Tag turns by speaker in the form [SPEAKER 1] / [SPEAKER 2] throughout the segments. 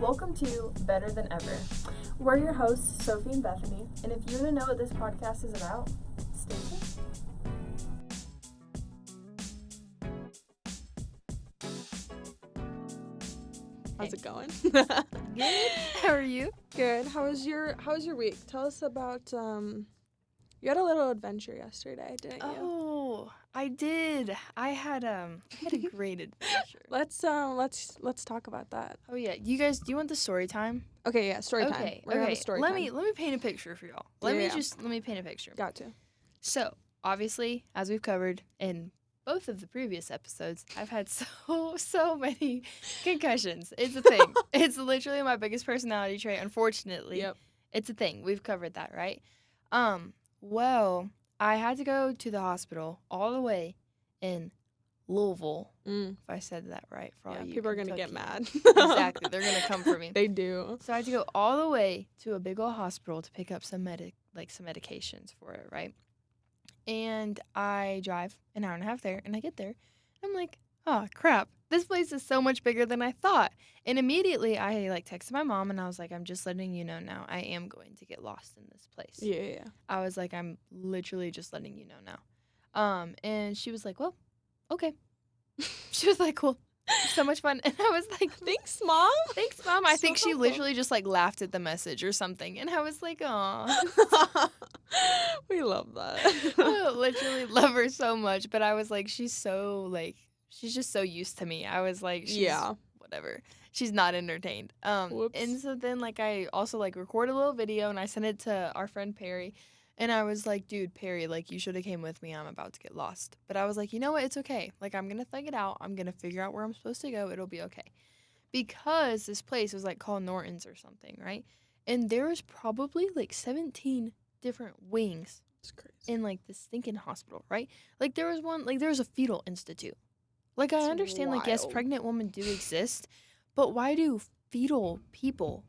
[SPEAKER 1] Welcome to Better Than Ever. We're your hosts, Sophie and Bethany, and if you want to know what this podcast is about, stay tuned.
[SPEAKER 2] How's it going?
[SPEAKER 3] Good. How are you?
[SPEAKER 2] Good. How was your week? Tell us about you had a little adventure yesterday, didn't you?
[SPEAKER 3] Oh, I did. I had a great adventure.
[SPEAKER 2] Let's talk about that.
[SPEAKER 3] Oh yeah, you guys, do you want the story time?
[SPEAKER 2] Okay, yeah, story time.
[SPEAKER 3] Okay,
[SPEAKER 2] We're gonna have a story
[SPEAKER 3] let
[SPEAKER 2] time.
[SPEAKER 3] me paint a picture for y'all. Let me paint a picture.
[SPEAKER 2] Got to.
[SPEAKER 3] So, obviously, as we've covered in both of the previous episodes, I've had so many concussions. It's a thing. It's literally my biggest personality trait, unfortunately.
[SPEAKER 2] Yep.
[SPEAKER 3] It's a thing. We've covered that, right? Well, I had to go to the hospital all the way in Louisville, if I said that right. For all you
[SPEAKER 2] people are going to get mad.
[SPEAKER 3] Exactly. They're going to come for me.
[SPEAKER 2] They do.
[SPEAKER 3] So I had to go all the way to a big old hospital to pick up some medications for it, right? And I drive an hour and a half there, and I get there. And I'm like, oh, crap. This place is so much bigger than I thought. And immediately I texted my mom, and I was like, I'm just letting you know now. I am going to get lost in this place.
[SPEAKER 2] Yeah.
[SPEAKER 3] I was like, I'm literally just letting you know now. And she was like, well, okay. She was like, cool. So much fun. And I was like,
[SPEAKER 2] Thanks, Mom.
[SPEAKER 3] Thanks, Mom. I think she
[SPEAKER 2] helpful.
[SPEAKER 3] literally just laughed at the message or something. And I was like, aw.
[SPEAKER 2] We love that.
[SPEAKER 3] I literally love her so much. But I was like, she's just so used to me. I was like, whatever. She's not entertained.
[SPEAKER 2] Whoops.
[SPEAKER 3] And so then I also recorded a little video and I sent it to our friend Perry. And I was like, dude, Perry, you should have came with me. I'm about to get lost. But I was like, you know what? It's okay. I'm going to thug it out. I'm going to figure out where I'm supposed to go. It'll be okay. Because this place was called Norton's or something, right? And there was probably 17 different wings.
[SPEAKER 2] It's crazy.
[SPEAKER 3] In this stinking hospital, right? There was one, there was a fetal institute. I understand, yes,
[SPEAKER 2] wild.
[SPEAKER 3] pregnant women do exist. But why do fetal people,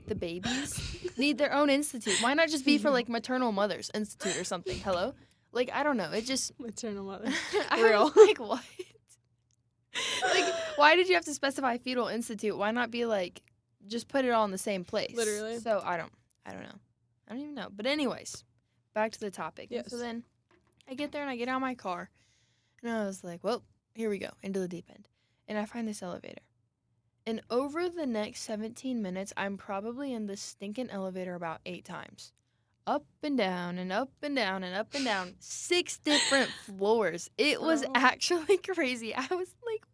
[SPEAKER 3] the babies, need their own institute? Why not just be for maternal mothers institute or something? Hello? I don't know. It just
[SPEAKER 2] Maternal mother.
[SPEAKER 3] I was like, what? Why did you have to specify fetal institute? Why not be just put it all in the same place?
[SPEAKER 2] Literally.
[SPEAKER 3] So I don't know. I don't even know. But anyways, back to the topic.
[SPEAKER 2] Yes.
[SPEAKER 3] And so then I get there and I get out of my car and I was like, well, here we go, into the deep end. And I find this elevator. And over the next 17 minutes, I'm probably in this stinking elevator about 8 times. Up and down and up and down and up and down. 6 different floors. It was actually crazy. I was like,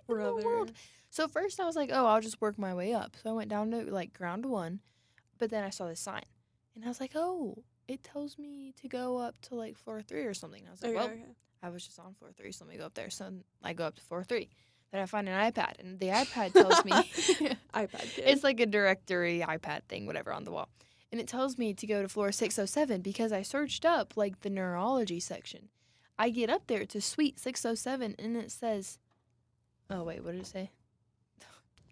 [SPEAKER 3] what in the world? So first I was like, oh, I'll just work my way up. So I went down to ground 1. But then I saw this sign. And I was like, oh, it tells me to go up to floor 3 or something. And I was like, okay. I was just on floor 3, so let me go up there. So I go up to floor 3. Then I find an iPad, and the iPad tells me
[SPEAKER 2] iPad kid.
[SPEAKER 3] it's a directory iPad thing, whatever, on the wall. And it tells me to go to floor 607 because I searched up the neurology section. I get up there to suite 607, and it says, oh wait, what did it say?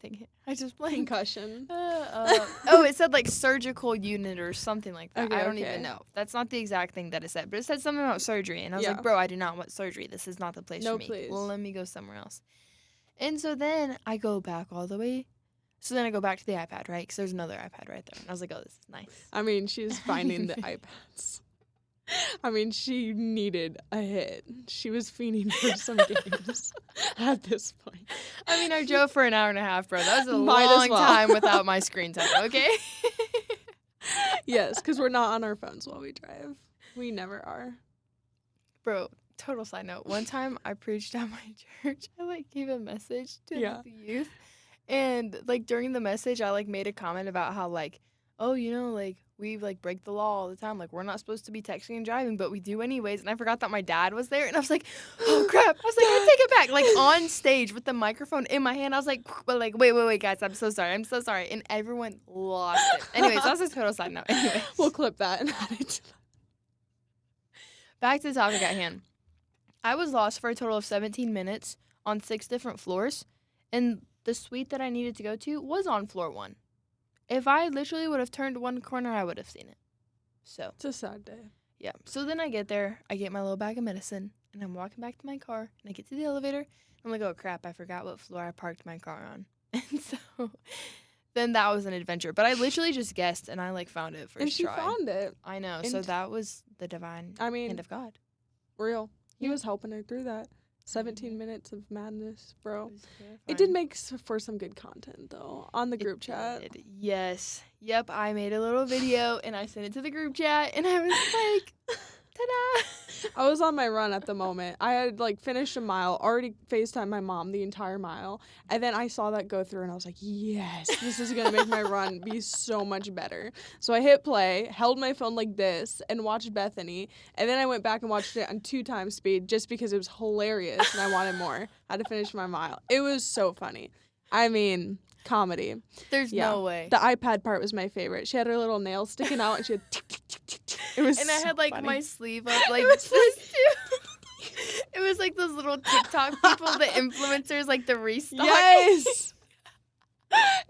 [SPEAKER 3] Dang it, I just blanked.
[SPEAKER 2] Concussion.
[SPEAKER 3] It said surgical unit or something like that.
[SPEAKER 2] Okay,
[SPEAKER 3] I don't even know. That's not the exact thing that it said, but it said something about surgery. And I was like, bro, I do not want surgery. This is not the place for me.
[SPEAKER 2] Please.
[SPEAKER 3] Well, let me go somewhere else. And so then I go back all the way. So then I go back to the iPad, right? Because there's another iPad right there. And I was like, oh, this is nice.
[SPEAKER 2] I mean, she's finding the iPads. I mean, she needed a hit. She was fiending for some games at this point.
[SPEAKER 3] I mean, I drove for an hour and a half, bro. That was a
[SPEAKER 2] Might as
[SPEAKER 3] long
[SPEAKER 2] well.
[SPEAKER 3] time without my screen time, okay?
[SPEAKER 2] Yes, because we're not on our phones while we drive. We never are.
[SPEAKER 3] Bro, total side note. One time I preached at my church. I gave a message to the youth. And during the message, I made a comment about how oh, we break the law all the time. We're not supposed to be texting and driving, but we do anyways. And I forgot that my dad was there. And I was like, oh crap. I was like, I take it back. On stage with the microphone in my hand. I was like, wait, guys, I'm so sorry. And everyone lost it. Anyways, that's a total side note. Anyways.
[SPEAKER 2] We'll clip that and add it to that.
[SPEAKER 3] Back to the topic at hand. I was lost for a total of 17 minutes on 6 different floors. And the suite that I needed to go to was on floor 1. If I literally would have turned one corner, I would have seen it. So
[SPEAKER 2] It's a sad day.
[SPEAKER 3] yeah. So then I get there, I get my little bag of medicine, and I'm walking back to my car, and I get to the elevator. I'm like, oh crap, I forgot what floor I parked my car on. And so then that was an adventure. But I literally just guessed, and I like found it first
[SPEAKER 2] And she
[SPEAKER 3] try.
[SPEAKER 2] found it.
[SPEAKER 3] I know.
[SPEAKER 2] And
[SPEAKER 3] So that was the divine hand of God.
[SPEAKER 2] Real. He
[SPEAKER 3] Yeah.
[SPEAKER 2] was helping her through that. 17
[SPEAKER 3] Mhm.
[SPEAKER 2] minutes of madness, bro.
[SPEAKER 3] It was
[SPEAKER 2] It did
[SPEAKER 3] terrifying.
[SPEAKER 2] make for some good content, though, on the
[SPEAKER 3] It
[SPEAKER 2] group chat.
[SPEAKER 3] did. Yes. Yep. I made a little video and I sent it to the group chat, and I was like, ta-da!
[SPEAKER 2] I was on my run at the moment. I had, like, finished a mile, already FaceTimed my mom the entire mile, and then I saw that go through, and I was like, yes, this is going to make my run be so much better. So I hit play, held my phone like this, and watched Bethany, and then I went back and watched it on 2 times speed just because it was hilarious, and I wanted more. I had to finish my mile. It was so funny. I mean, comedy.
[SPEAKER 3] There's
[SPEAKER 2] Yeah.
[SPEAKER 3] no way.
[SPEAKER 2] The iPad part was my favorite. She had her little nails sticking out, and she had tick, tick, tick, tick, tick. It was
[SPEAKER 3] And I
[SPEAKER 2] so
[SPEAKER 3] had like
[SPEAKER 2] funny.
[SPEAKER 3] my sleeve up like
[SPEAKER 2] It was
[SPEAKER 3] this too. It was like those little TikTok people, the influencers, like the restock.
[SPEAKER 2] Yes.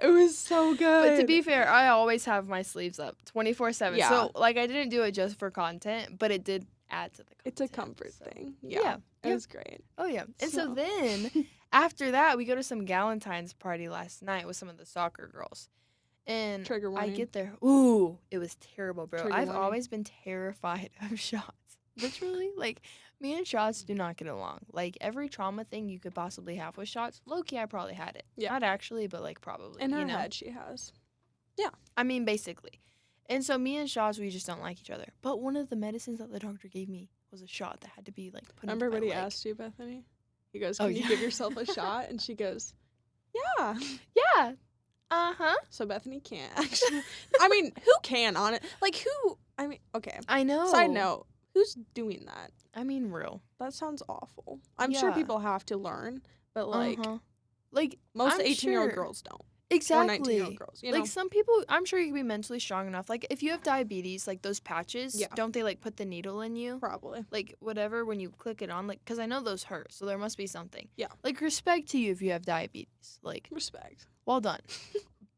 [SPEAKER 2] It was so good.
[SPEAKER 3] But to be fair, I always have my sleeves up 24/7.
[SPEAKER 2] Yeah.
[SPEAKER 3] So like I didn't do it just for content, but it did add to the content.
[SPEAKER 2] it's a comfort
[SPEAKER 3] so.
[SPEAKER 2] thing.
[SPEAKER 3] Yeah.
[SPEAKER 2] Yeah. It
[SPEAKER 3] Yeah.
[SPEAKER 2] was great.
[SPEAKER 3] Oh yeah. And so
[SPEAKER 2] So-
[SPEAKER 3] then after that, we go to some Galentine's party last night with some of the soccer girls. And
[SPEAKER 2] Trigger
[SPEAKER 3] I
[SPEAKER 2] warning.
[SPEAKER 3] get there. Ooh, it was terrible, bro.
[SPEAKER 2] Trigger
[SPEAKER 3] I've
[SPEAKER 2] warning.
[SPEAKER 3] always been terrified of shots. Literally, like me and shots do not get along. Like every trauma thing you could possibly have with shots, low key, I probably had it.
[SPEAKER 2] Yeah.
[SPEAKER 3] Not actually, but like probably.
[SPEAKER 2] In her
[SPEAKER 3] you know?
[SPEAKER 2] head, she has.
[SPEAKER 3] I mean, basically. And so me and shots, we just don't like each other. But one of the medicines that the doctor gave me was a shot that had to be like put
[SPEAKER 2] Remember
[SPEAKER 3] into
[SPEAKER 2] what
[SPEAKER 3] my
[SPEAKER 2] he
[SPEAKER 3] leg.
[SPEAKER 2] asked you, Bethany? He goes,
[SPEAKER 3] Oh,
[SPEAKER 2] "Can you
[SPEAKER 3] yeah.
[SPEAKER 2] give yourself a shot?" And she goes, "Yeah."
[SPEAKER 3] Yeah. Uh-huh.
[SPEAKER 2] So Bethany can't actually. I mean, who can on it? Like who? I mean, okay.
[SPEAKER 3] I know.
[SPEAKER 2] Side note: who's doing that?
[SPEAKER 3] I mean, real.
[SPEAKER 2] That sounds awful. I'm sure
[SPEAKER 3] Yeah.
[SPEAKER 2] people have to learn, but like
[SPEAKER 3] Like
[SPEAKER 2] most
[SPEAKER 3] I'm
[SPEAKER 2] 18-year-old
[SPEAKER 3] sure.
[SPEAKER 2] girls don't, or
[SPEAKER 3] exactly.
[SPEAKER 2] 19-year-old girls. You know,
[SPEAKER 3] Like some people, I'm sure you can be mentally strong enough. Like if you have diabetes, like those patches,
[SPEAKER 2] Yeah.
[SPEAKER 3] don't they like put the needle in you?
[SPEAKER 2] probably.
[SPEAKER 3] Like whatever when you click it on, like because I know those hurt, so there must be something.
[SPEAKER 2] Yeah.
[SPEAKER 3] Like respect to you if you have diabetes. Like
[SPEAKER 2] Respect.
[SPEAKER 3] well done.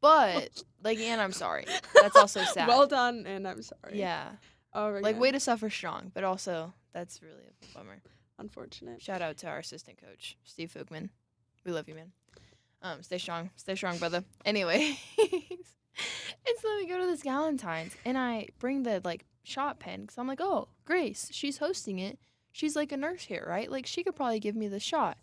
[SPEAKER 3] But like, and I'm sorry. That's also sad.
[SPEAKER 2] Well done, and I'm sorry.
[SPEAKER 3] Yeah.
[SPEAKER 2] Oh,
[SPEAKER 3] Like way to suffer strong, but also that's really a bummer.
[SPEAKER 2] unfortunate.
[SPEAKER 3] Shout out to our assistant coach, Steve Fugman. We love you, man. Stay strong, brother. Anyway, and so then we go to this Galentine's, and I bring the like shot pen because I'm like, oh, Grace, she's hosting it. She's like a nurse here, right? Like she could probably give me the shot.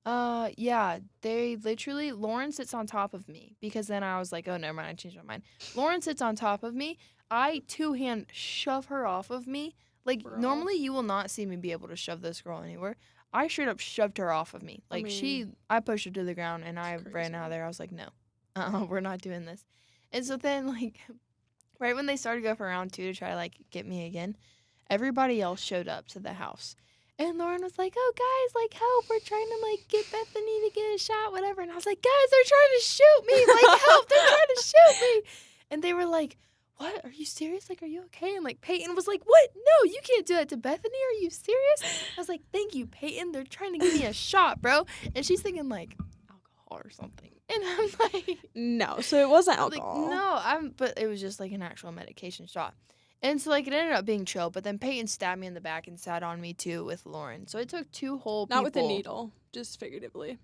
[SPEAKER 3] Yeah, they literally, Lauren sits on top of me because then I was like, oh, never mind, I changed my mind. Lauren sits on top of me. I two-hand shove her off of me. Like,
[SPEAKER 2] Bro.
[SPEAKER 3] normally you will not see me be able to shove this girl anywhere. I straight up shoved her off of me.
[SPEAKER 2] I
[SPEAKER 3] Like,
[SPEAKER 2] mean,
[SPEAKER 3] I pushed her to the ground and I
[SPEAKER 2] it's
[SPEAKER 3] ran out of
[SPEAKER 2] crazy.
[SPEAKER 3] there. I was like, no, we're not doing this. And so then, like, right when they started to go for round 2 to try to, like, get me again, everybody else showed up to the house. And Lauren was like, oh, guys, like, help. We're trying to, like, get Bethany to get a shot, whatever. And I was like, guys, they're trying to shoot me. Like, help. They're trying to shoot me. And they were like, what? Are you serious? Like, are you okay? And, like, Peyton was like, what? No, you can't do that to Bethany. Are you serious? I was like, thank you, Peyton. They're trying to give me a shot, bro. And she's thinking, like, alcohol or something. And I'm like,
[SPEAKER 2] no. So it wasn't
[SPEAKER 3] I was like,
[SPEAKER 2] alcohol.
[SPEAKER 3] no, but it was just, like, an actual medication shot. And so, like, it ended up being chill, but then Peyton stabbed me in the back and sat on me, too, with Lauren. So it took 2 whole people.
[SPEAKER 2] Not with a needle, just figuratively.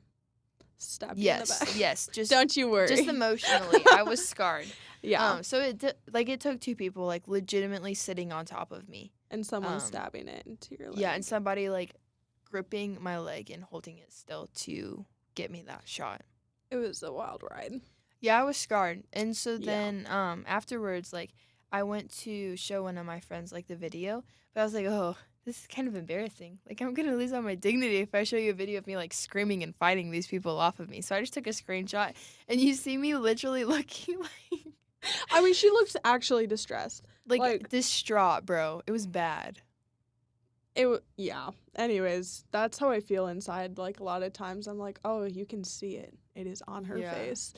[SPEAKER 2] Stab you in the
[SPEAKER 3] Yes,
[SPEAKER 2] back.
[SPEAKER 3] yes. Just,
[SPEAKER 2] Don't you worry.
[SPEAKER 3] just emotionally. I was scarred.
[SPEAKER 2] yeah.
[SPEAKER 3] So it took 2 people, like, legitimately sitting on top of me.
[SPEAKER 2] And someone
[SPEAKER 3] um,
[SPEAKER 2] stabbing it into your leg.
[SPEAKER 3] Yeah, and somebody, like, gripping my leg and holding it still to get me that shot.
[SPEAKER 2] It was a wild ride.
[SPEAKER 3] Yeah, I was scarred. And so
[SPEAKER 2] Yeah.
[SPEAKER 3] then afterwards, like, I went to show one of my friends, like, the video. But I was like, oh, this is kind of embarrassing. Like, I'm going to lose all my dignity if I show you a video of me, like, screaming and fighting these people off of me. So I just took a screenshot. And you see me literally looking
[SPEAKER 2] I mean, she looks actually distressed.
[SPEAKER 3] like distraught, bro. It was bad.
[SPEAKER 2] Yeah. Anyways, that's how I feel inside. Like, a lot of times I'm like, oh, you can see it. It is on her
[SPEAKER 3] Yeah.
[SPEAKER 2] face.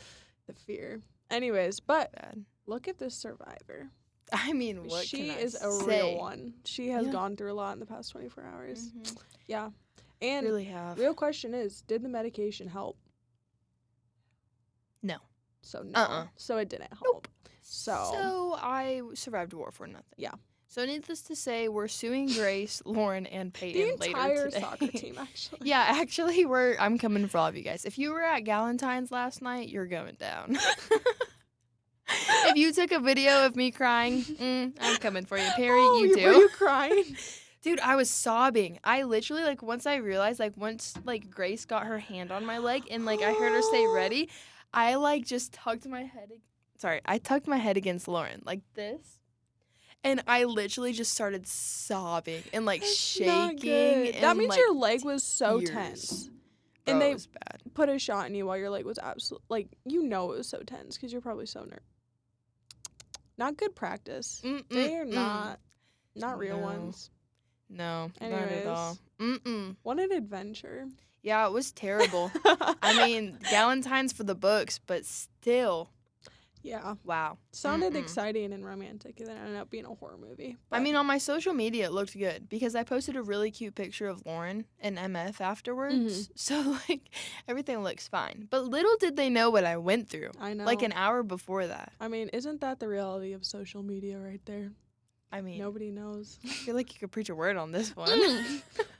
[SPEAKER 2] The fear. Anyways, but
[SPEAKER 3] Bad.
[SPEAKER 2] look at this survivor.
[SPEAKER 3] I mean, what
[SPEAKER 2] She
[SPEAKER 3] can I
[SPEAKER 2] is a
[SPEAKER 3] say?
[SPEAKER 2] real one. She has
[SPEAKER 3] Yeah.
[SPEAKER 2] gone through a lot in the past 24 hours.
[SPEAKER 3] Mhm.
[SPEAKER 2] Yeah. And
[SPEAKER 3] Really have.
[SPEAKER 2] real question is, did the medication help?
[SPEAKER 3] No.
[SPEAKER 2] So no.
[SPEAKER 3] Uh-uh.
[SPEAKER 2] So it didn't help.
[SPEAKER 3] So I survived war for nothing.
[SPEAKER 2] Yeah.
[SPEAKER 3] So needless to say, we're suing Grace, Lauren, and
[SPEAKER 2] The
[SPEAKER 3] Peyton later
[SPEAKER 2] entire
[SPEAKER 3] today.
[SPEAKER 2] soccer team, actually.
[SPEAKER 3] Yeah, actually, I'm coming for all of you guys. If you were at Galentine's last night, you're going down. if you took a video of me crying, I'm coming for you. Perry,
[SPEAKER 2] Oh,
[SPEAKER 3] you too.
[SPEAKER 2] Were you crying?
[SPEAKER 3] Dude, I was sobbing. I literally, like, once I realized, like, once, like, Grace got her hand on my leg and, like, I heard her say ready, I, like, just tucked my head. I tucked my head against Lauren, like this. And I literally just started sobbing and, like,
[SPEAKER 2] That's not
[SPEAKER 3] shaking.
[SPEAKER 2] good.
[SPEAKER 3] And,
[SPEAKER 2] That means
[SPEAKER 3] like,
[SPEAKER 2] your leg was so
[SPEAKER 3] tears.
[SPEAKER 2] tense.
[SPEAKER 3] Bro,
[SPEAKER 2] And they
[SPEAKER 3] it was bad.
[SPEAKER 2] put a shot in you while your leg was absolutely, like, it was so tense because you're probably so nervous. Not good practice. They are not real
[SPEAKER 3] No.
[SPEAKER 2] ones.
[SPEAKER 3] No,
[SPEAKER 2] Anyways.
[SPEAKER 3] not at all.
[SPEAKER 2] What an adventure.
[SPEAKER 3] Yeah, it was terrible. I mean, Galentine's for the books, but still,
[SPEAKER 2] Yeah.
[SPEAKER 3] wow.
[SPEAKER 2] Sounded exciting and romantic, and then it ended up being a horror movie.
[SPEAKER 3] I mean, on my social media, it looked good because I posted a really cute picture of Lauren and MF afterwards. So, like, everything looks fine. But little did they know what I went through.
[SPEAKER 2] I know.
[SPEAKER 3] Like, an hour before that.
[SPEAKER 2] I mean, isn't that the reality of social media right there?
[SPEAKER 3] I mean,
[SPEAKER 2] Nobody knows.
[SPEAKER 3] I feel like you could preach a word on this one.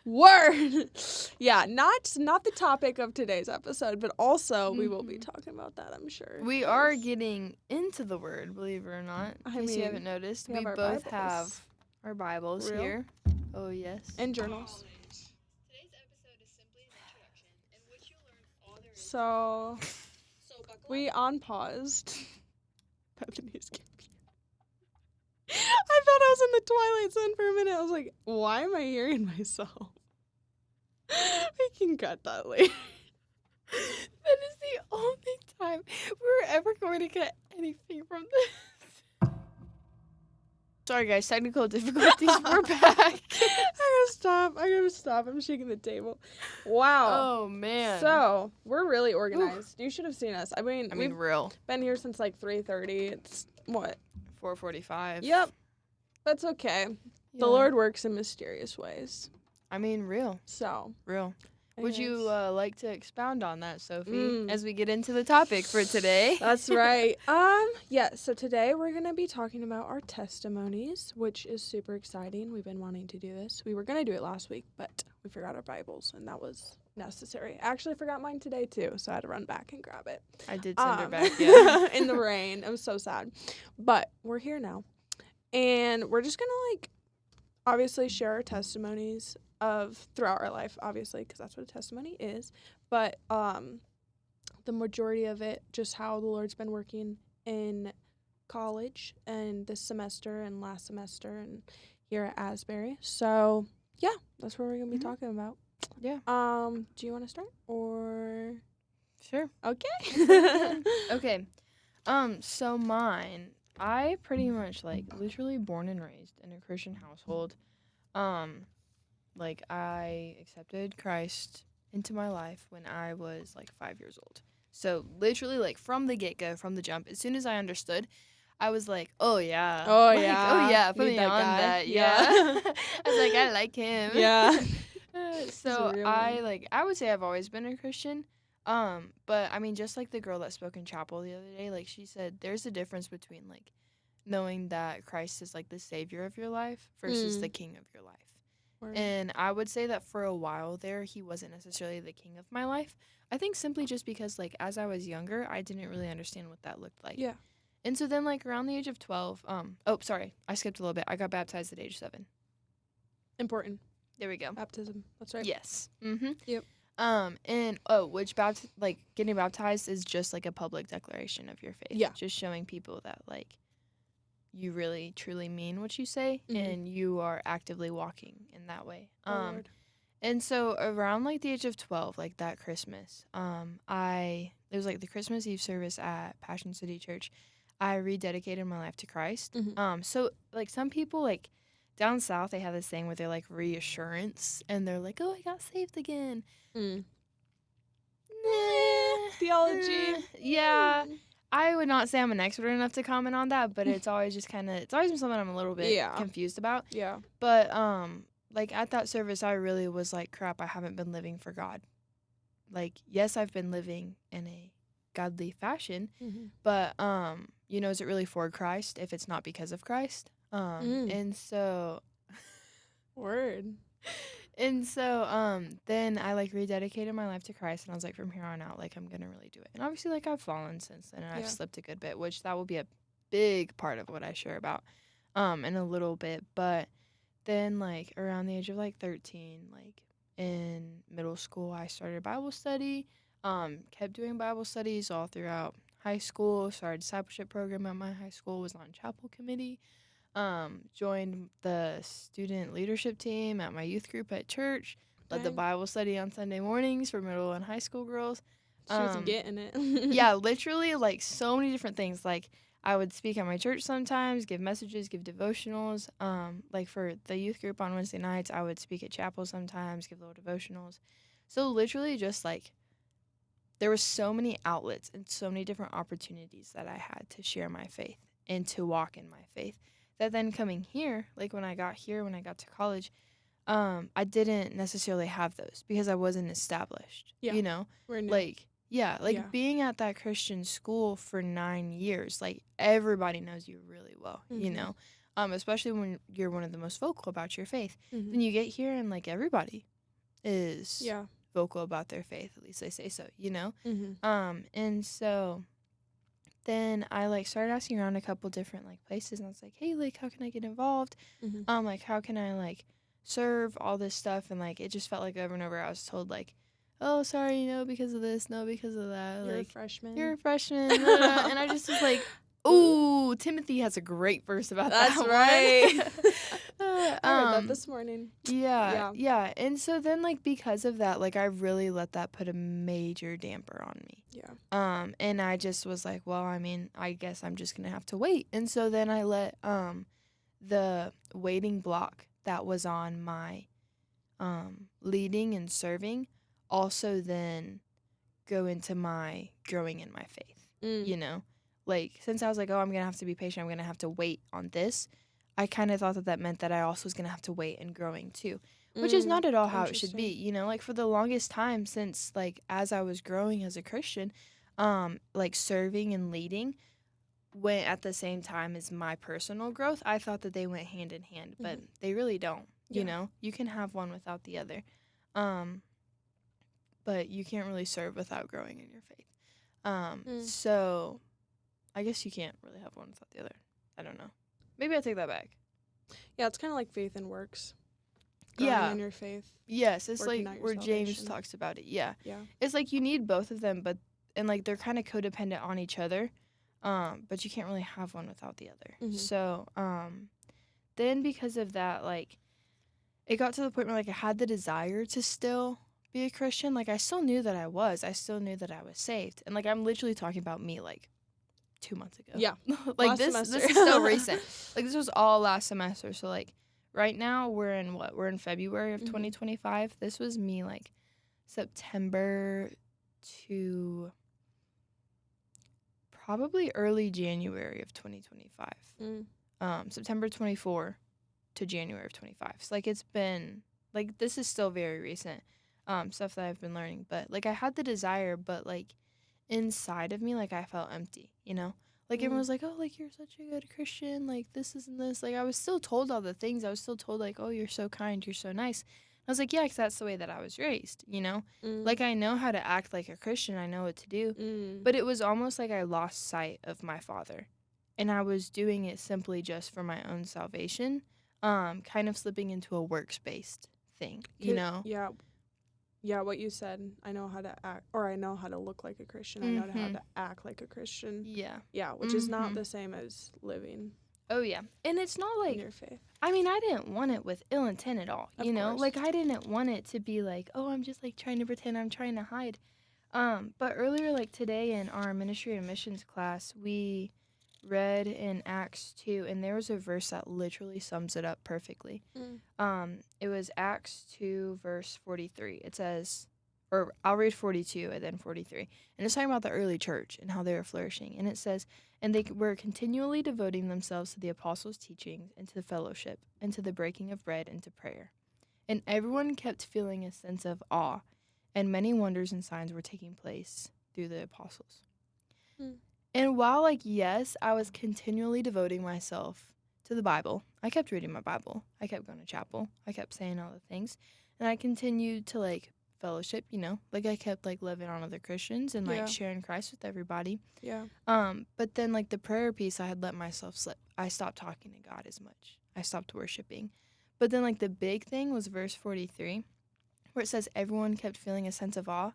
[SPEAKER 2] Word. Yeah, not the topic of today's episode, but also we will be talking about that, I'm sure.
[SPEAKER 3] We are getting into the word, believe it or not.
[SPEAKER 2] I
[SPEAKER 3] In case you
[SPEAKER 2] mean,
[SPEAKER 3] haven't noticed,
[SPEAKER 2] we
[SPEAKER 3] we
[SPEAKER 2] have our
[SPEAKER 3] both
[SPEAKER 2] Bibles.
[SPEAKER 3] have our Bibles
[SPEAKER 2] Real?
[SPEAKER 3] here. Oh, yes.
[SPEAKER 2] And journals.
[SPEAKER 3] Today's episode is simply an introduction in which you'll learn all there is.
[SPEAKER 2] So we unpaused. Bethany's confused. I thought I was in the Twilight Zone for a minute. I was like, why am I hearing myself? We can cut that later.
[SPEAKER 3] That is the only time we're ever going to get anything from this. Sorry, guys. Technical difficulties. We're back.
[SPEAKER 2] I gotta stop. I'm shaking the table. Wow.
[SPEAKER 3] Oh, man.
[SPEAKER 2] So we're really organized. You should have seen us. I mean, we've
[SPEAKER 3] real.
[SPEAKER 2] been here since like 3:30. It's what?
[SPEAKER 3] 4:45.
[SPEAKER 2] Yep. That's okay. The Lord works in mysterious ways.
[SPEAKER 3] I mean, real.
[SPEAKER 2] So.
[SPEAKER 3] Real. Would you
[SPEAKER 2] anyways.
[SPEAKER 3] like to expound on that, Sophie, as we get into the topic for today?
[SPEAKER 2] That's right. Yeah, so today we're going to be talking about our testimonies, which is super exciting. We've been wanting to do this. We were going to do it last week, but we forgot our Bibles, and that was necessary. I actually forgot mine today, too, so I had to run back and grab it.
[SPEAKER 3] I did send her back, yeah.
[SPEAKER 2] In the rain. It was so sad. But we're here now, and we're just going to, like, obviously share our testimonies of throughout our life, obviously, because that's what a testimony is. But the majority of it, just how the Lord's been working in college and this semester and last semester and here at Asbury. So yeah, that's what we're gonna be talking about.
[SPEAKER 3] Yeah.
[SPEAKER 2] Do you want to start or?
[SPEAKER 3] Sure.
[SPEAKER 2] Okay.
[SPEAKER 3] Okay. So mine, I pretty much like literally born and raised in a Christian household. Like I accepted Christ into my life when I was like 5 years old. So literally like from the get-go, from the jump, as soon as I understood, I was like, oh yeah.
[SPEAKER 2] Oh,
[SPEAKER 3] like,
[SPEAKER 2] yeah.
[SPEAKER 3] Oh yeah, put
[SPEAKER 2] Need
[SPEAKER 3] me
[SPEAKER 2] that
[SPEAKER 3] on
[SPEAKER 2] guy.
[SPEAKER 3] that.
[SPEAKER 2] Yeah.
[SPEAKER 3] Yeah. I was like, I like him.
[SPEAKER 2] Yeah.
[SPEAKER 3] So
[SPEAKER 2] real
[SPEAKER 3] I would say I've always been a Christian. But I mean, just like the girl that spoke in chapel the other day, like she said, there's a difference between like knowing that Christ is like the savior of your life versus the king of your life.
[SPEAKER 2] Word.
[SPEAKER 3] And I would say that for a while there, he wasn't necessarily the king of my life. I think simply just because like as I was younger, I didn't really understand what that looked like.
[SPEAKER 2] Yeah.
[SPEAKER 3] And so then like around the age of 12, I skipped a little bit. I got baptized at age 7.
[SPEAKER 2] Important.
[SPEAKER 3] There we go.
[SPEAKER 2] Baptism. That's right.
[SPEAKER 3] Yes. Mm-hmm.
[SPEAKER 2] Yep.
[SPEAKER 3] And getting baptized is just like a public declaration of your faith.
[SPEAKER 2] Yeah.
[SPEAKER 3] Just showing people that like you really truly mean what you say
[SPEAKER 2] Mhm.
[SPEAKER 3] and you are actively walking in that way.
[SPEAKER 2] Word.
[SPEAKER 3] And so around like the age of 12, like that Christmas, there was like the Christmas Eve service at Passion City Church. I rededicated my life to Christ.
[SPEAKER 2] Mhm.
[SPEAKER 3] So like some people like down south, they have this thing where they're like reassurance and they're like, oh, I got saved again.
[SPEAKER 2] Mm.
[SPEAKER 3] Nah,
[SPEAKER 2] Theology.
[SPEAKER 3] Yeah. I would not say I'm an expert enough to comment on that, but it's always just it's always been something I'm a little bit
[SPEAKER 2] Yeah.
[SPEAKER 3] confused about.
[SPEAKER 2] Yeah.
[SPEAKER 3] But like at that service, I really was like, crap, I haven't been living for God. Like, yes, I've been living in a godly fashion,
[SPEAKER 2] Mm-hmm.
[SPEAKER 3] but is it really for Christ if it's not because of Christ? And so
[SPEAKER 2] Word.
[SPEAKER 3] then I like rededicated my life to Christ, and I was like, from here on out, like I'm gonna really do it. And obviously, like I've fallen since then, and I've
[SPEAKER 2] Yeah.
[SPEAKER 3] slipped a good bit, which that will be a big part of what I share about in a little bit. But then, like, around the age of, like, 13, like, in middle school, I started Bible study, kept doing Bible studies all throughout high school, started a discipleship program at my high school, was on chapel committee, joined the student leadership team at my youth group at church, led the
[SPEAKER 2] Dang.
[SPEAKER 3] Bible study on Sunday mornings for middle and high school girls.
[SPEAKER 2] She was getting it.
[SPEAKER 3] Yeah, literally, like, so many different things. Like, I would speak at my church sometimes, give messages, give devotionals. Like, for the youth group on Wednesday nights, I would speak at chapel sometimes, give little devotionals. So, literally, just, like, there were so many outlets and so many different opportunities that I had to share my faith and to walk in my faith. That then coming here, like, when I got to college, I didn't necessarily have those because I wasn't established,
[SPEAKER 2] Yeah.
[SPEAKER 3] you know?
[SPEAKER 2] We're new.
[SPEAKER 3] Like, yeah, like,
[SPEAKER 2] Yeah.
[SPEAKER 3] being at that Christian school for 9 years, like, everybody knows you really well, you
[SPEAKER 2] Mhm.
[SPEAKER 3] know? Especially when you're one of the most vocal about your faith.
[SPEAKER 2] Mhm.
[SPEAKER 3] Then you get here and, like, everybody is
[SPEAKER 2] Yeah.
[SPEAKER 3] vocal about their faith, at least they say so, you know?
[SPEAKER 2] Mhm.
[SPEAKER 3] And so then I, like, started asking around a couple different, like, places, and I was like, hey, like, how can I get involved?
[SPEAKER 2] Mhm.
[SPEAKER 3] Like, how can I, like, serve, all this stuff? And, like, it just felt like over and over I was told, like, oh, sorry, no, because of this, no, because of that.
[SPEAKER 2] You're a
[SPEAKER 3] Like,
[SPEAKER 2] freshman.
[SPEAKER 3] you're a freshman. Blah, blah, blah. And I just was like, ooh, Timothy has a great verse about
[SPEAKER 2] That's
[SPEAKER 3] that
[SPEAKER 2] right.
[SPEAKER 3] one.
[SPEAKER 2] I heard that this morning.
[SPEAKER 3] Yeah. And so then, like, because of that, like, I really let that put a major damper on me.
[SPEAKER 2] Yeah.
[SPEAKER 3] And I just was like, well, I mean, I guess I'm just gonna have to wait. And so then I let the waiting block that was on my leading and serving also then go into my growing in my faith. You know? Like, since I was like, oh, I'm gonna have to be patient, I'm gonna have to wait on this, I kind of thought that meant that I also was gonna have to wait and growing too. Which is not at all how it should be, you know? Like, for the longest time since, like, as I was growing as a Christian, like, serving and leading went at the same time as my personal growth. I thought that they went hand in hand, but they really don't, you know? You can have one without the other. But you can't really serve without growing in your faith. So I guess you can't really have one without the other. I don't know. Maybe I take that back.
[SPEAKER 2] Yeah, it's kind of like faith and works. Growing in your faith.
[SPEAKER 3] Yes, it's
[SPEAKER 2] working
[SPEAKER 3] like
[SPEAKER 2] out your
[SPEAKER 3] where James
[SPEAKER 2] salvation.
[SPEAKER 3] talks about it. Yeah.
[SPEAKER 2] Yeah.
[SPEAKER 3] It's like you need both of them, and like they're kind of codependent on each other. But you can't really have one without the other. So, then because of that, like, it got to the point where, like, I had the desire to still be a Christian. Like, I still knew that I was. I still knew that I was saved. And, like, I'm literally talking about me, like, 2 months ago.
[SPEAKER 2] Yeah.
[SPEAKER 3] Like,
[SPEAKER 2] Last
[SPEAKER 3] this
[SPEAKER 2] semester.
[SPEAKER 3] is so recent. Like, this was all last semester. So, like, right now we're in what? We're in February of 2025. This was me, like, September to probably early January of 2025. September 24 to January of 25. So, like, it's been, like, this is still very recent stuff that I've been learning. But, like, I had the desire, but, like, inside of me, like, I felt empty, you know? Like, everyone was like, oh, like, you're such a good Christian. Like, this isn't this. Like, I was still told all the things. I was still told, like, oh, you're so kind. You're so nice. I was like, yeah, because that's the way that I was raised, you know? Like, I know how to act like a Christian. I know what to do. But it was almost like I lost sight of my father. And I was doing it simply just for my own salvation, kind of slipping into a works-based thing, you know?
[SPEAKER 2] Yeah. Yeah, what you said, I know how to act, or I know how to look like a Christian. I know how to act like a Christian.
[SPEAKER 3] Yeah.
[SPEAKER 2] Yeah, which is not the same as living.
[SPEAKER 3] Oh, yeah. And it's not like,
[SPEAKER 2] in your faith.
[SPEAKER 3] I mean, I didn't want it with ill intent at all, you know?
[SPEAKER 2] course.
[SPEAKER 3] Like, I didn't want it to be like, oh, I'm just, like, trying to pretend, I'm trying to hide. But earlier, like, today in our ministry and missions class, we read in Acts 2, and there was a verse that literally sums it up perfectly. It was Acts 2, verse 43. It says, or I'll read 42 and then 43. And it's talking about the early church and how they were flourishing. And it says, and they were continually devoting themselves to the apostles' teachings and to the fellowship and to the breaking of bread and to prayer. And everyone kept feeling a sense of awe, and many wonders and signs were taking place through the apostles. And while, like, yes, I was continually devoting myself to the Bible, I kept reading my Bible, I kept going to chapel, I kept saying all the things, and I continued to, like, fellowship, you know, like I kept like living on other Christians and like
[SPEAKER 2] Yeah.
[SPEAKER 3] sharing Christ with everybody.
[SPEAKER 2] Yeah.
[SPEAKER 3] But then like the prayer piece, I had let myself slip. I stopped talking to God as much. I stopped worshiping. But then like the big thing was verse 43, where it says everyone kept feeling a sense of awe.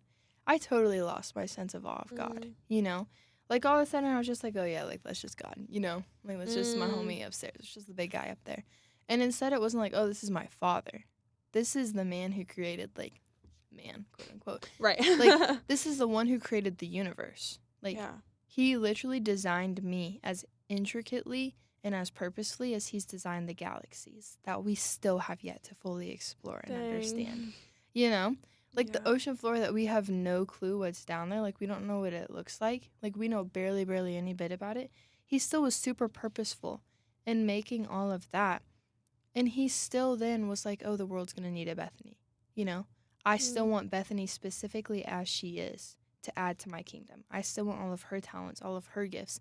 [SPEAKER 3] I totally lost my sense of awe of God, you know? Like all of a sudden I was just like, oh yeah, like that's just God, you know? Like that's just my homie upstairs. It's just the big guy up there. And instead it wasn't like, oh, this is my father. This is the man who created, like, man, quote unquote.
[SPEAKER 2] Right.
[SPEAKER 3] Like, this is the one who created the universe. Like,
[SPEAKER 2] yeah.
[SPEAKER 3] he literally designed me as intricately and as purposefully as he's designed the galaxies that we still have yet to fully explore and understand. You know? Like, the ocean floor that we have no clue what's down there. Like, we don't know what it looks like. Like, we know barely any bit about it. He still was super purposeful in making all of that. And he still then was like, oh, the world's going to need a Bethany. You know? I still want Bethany specifically as she is to add to my kingdom. I still want all of her talents, all of her gifts.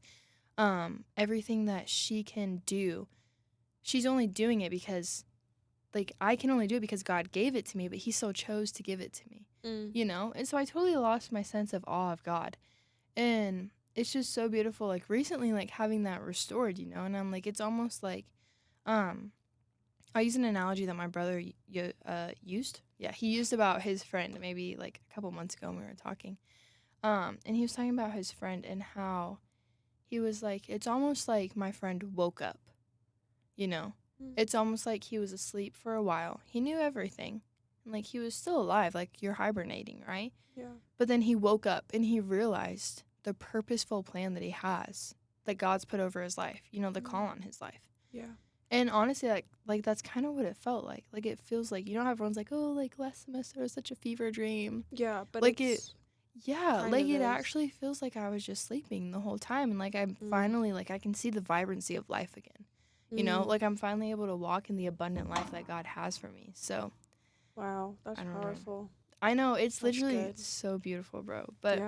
[SPEAKER 3] Everything that she can do. She's only doing it because, like, I can only do it because God gave it to me, but he still chose to give it to me. You know? And so I totally lost my sense of awe of God. And it's just so beautiful. Like, recently, like, having that restored, you know? And I'm like, it's almost like, I use an analogy that my brother used. Yeah, he used about his friend maybe like a couple months ago when we were talking. And he was talking about his friend and how he was like, it's almost like my friend woke up, you know? It's almost like he was asleep for a while. He knew everything. And like he was still alive, like you're hibernating, right?
[SPEAKER 2] Yeah.
[SPEAKER 3] But then he woke up and he realized the purposeful plan that he has, that God's put over his life, you know, the call on his life.
[SPEAKER 2] Yeah.
[SPEAKER 3] And honestly, like that's kind of what it felt like. Like, it feels like, you know how everyone's like, oh, like, last semester was such a fever dream.
[SPEAKER 2] Yeah, but
[SPEAKER 3] like
[SPEAKER 2] it's
[SPEAKER 3] like, it
[SPEAKER 2] is.
[SPEAKER 3] actually feels like I was just sleeping the whole time. And, like, I'm finally, like, I can see the vibrancy of life again. You know? Like, I'm finally able to walk in the abundant life that God has for me. So.
[SPEAKER 2] Wow, that's powerful.
[SPEAKER 3] Know. I know. It's
[SPEAKER 2] that's
[SPEAKER 3] literally
[SPEAKER 2] good.
[SPEAKER 3] so beautiful, bro. But,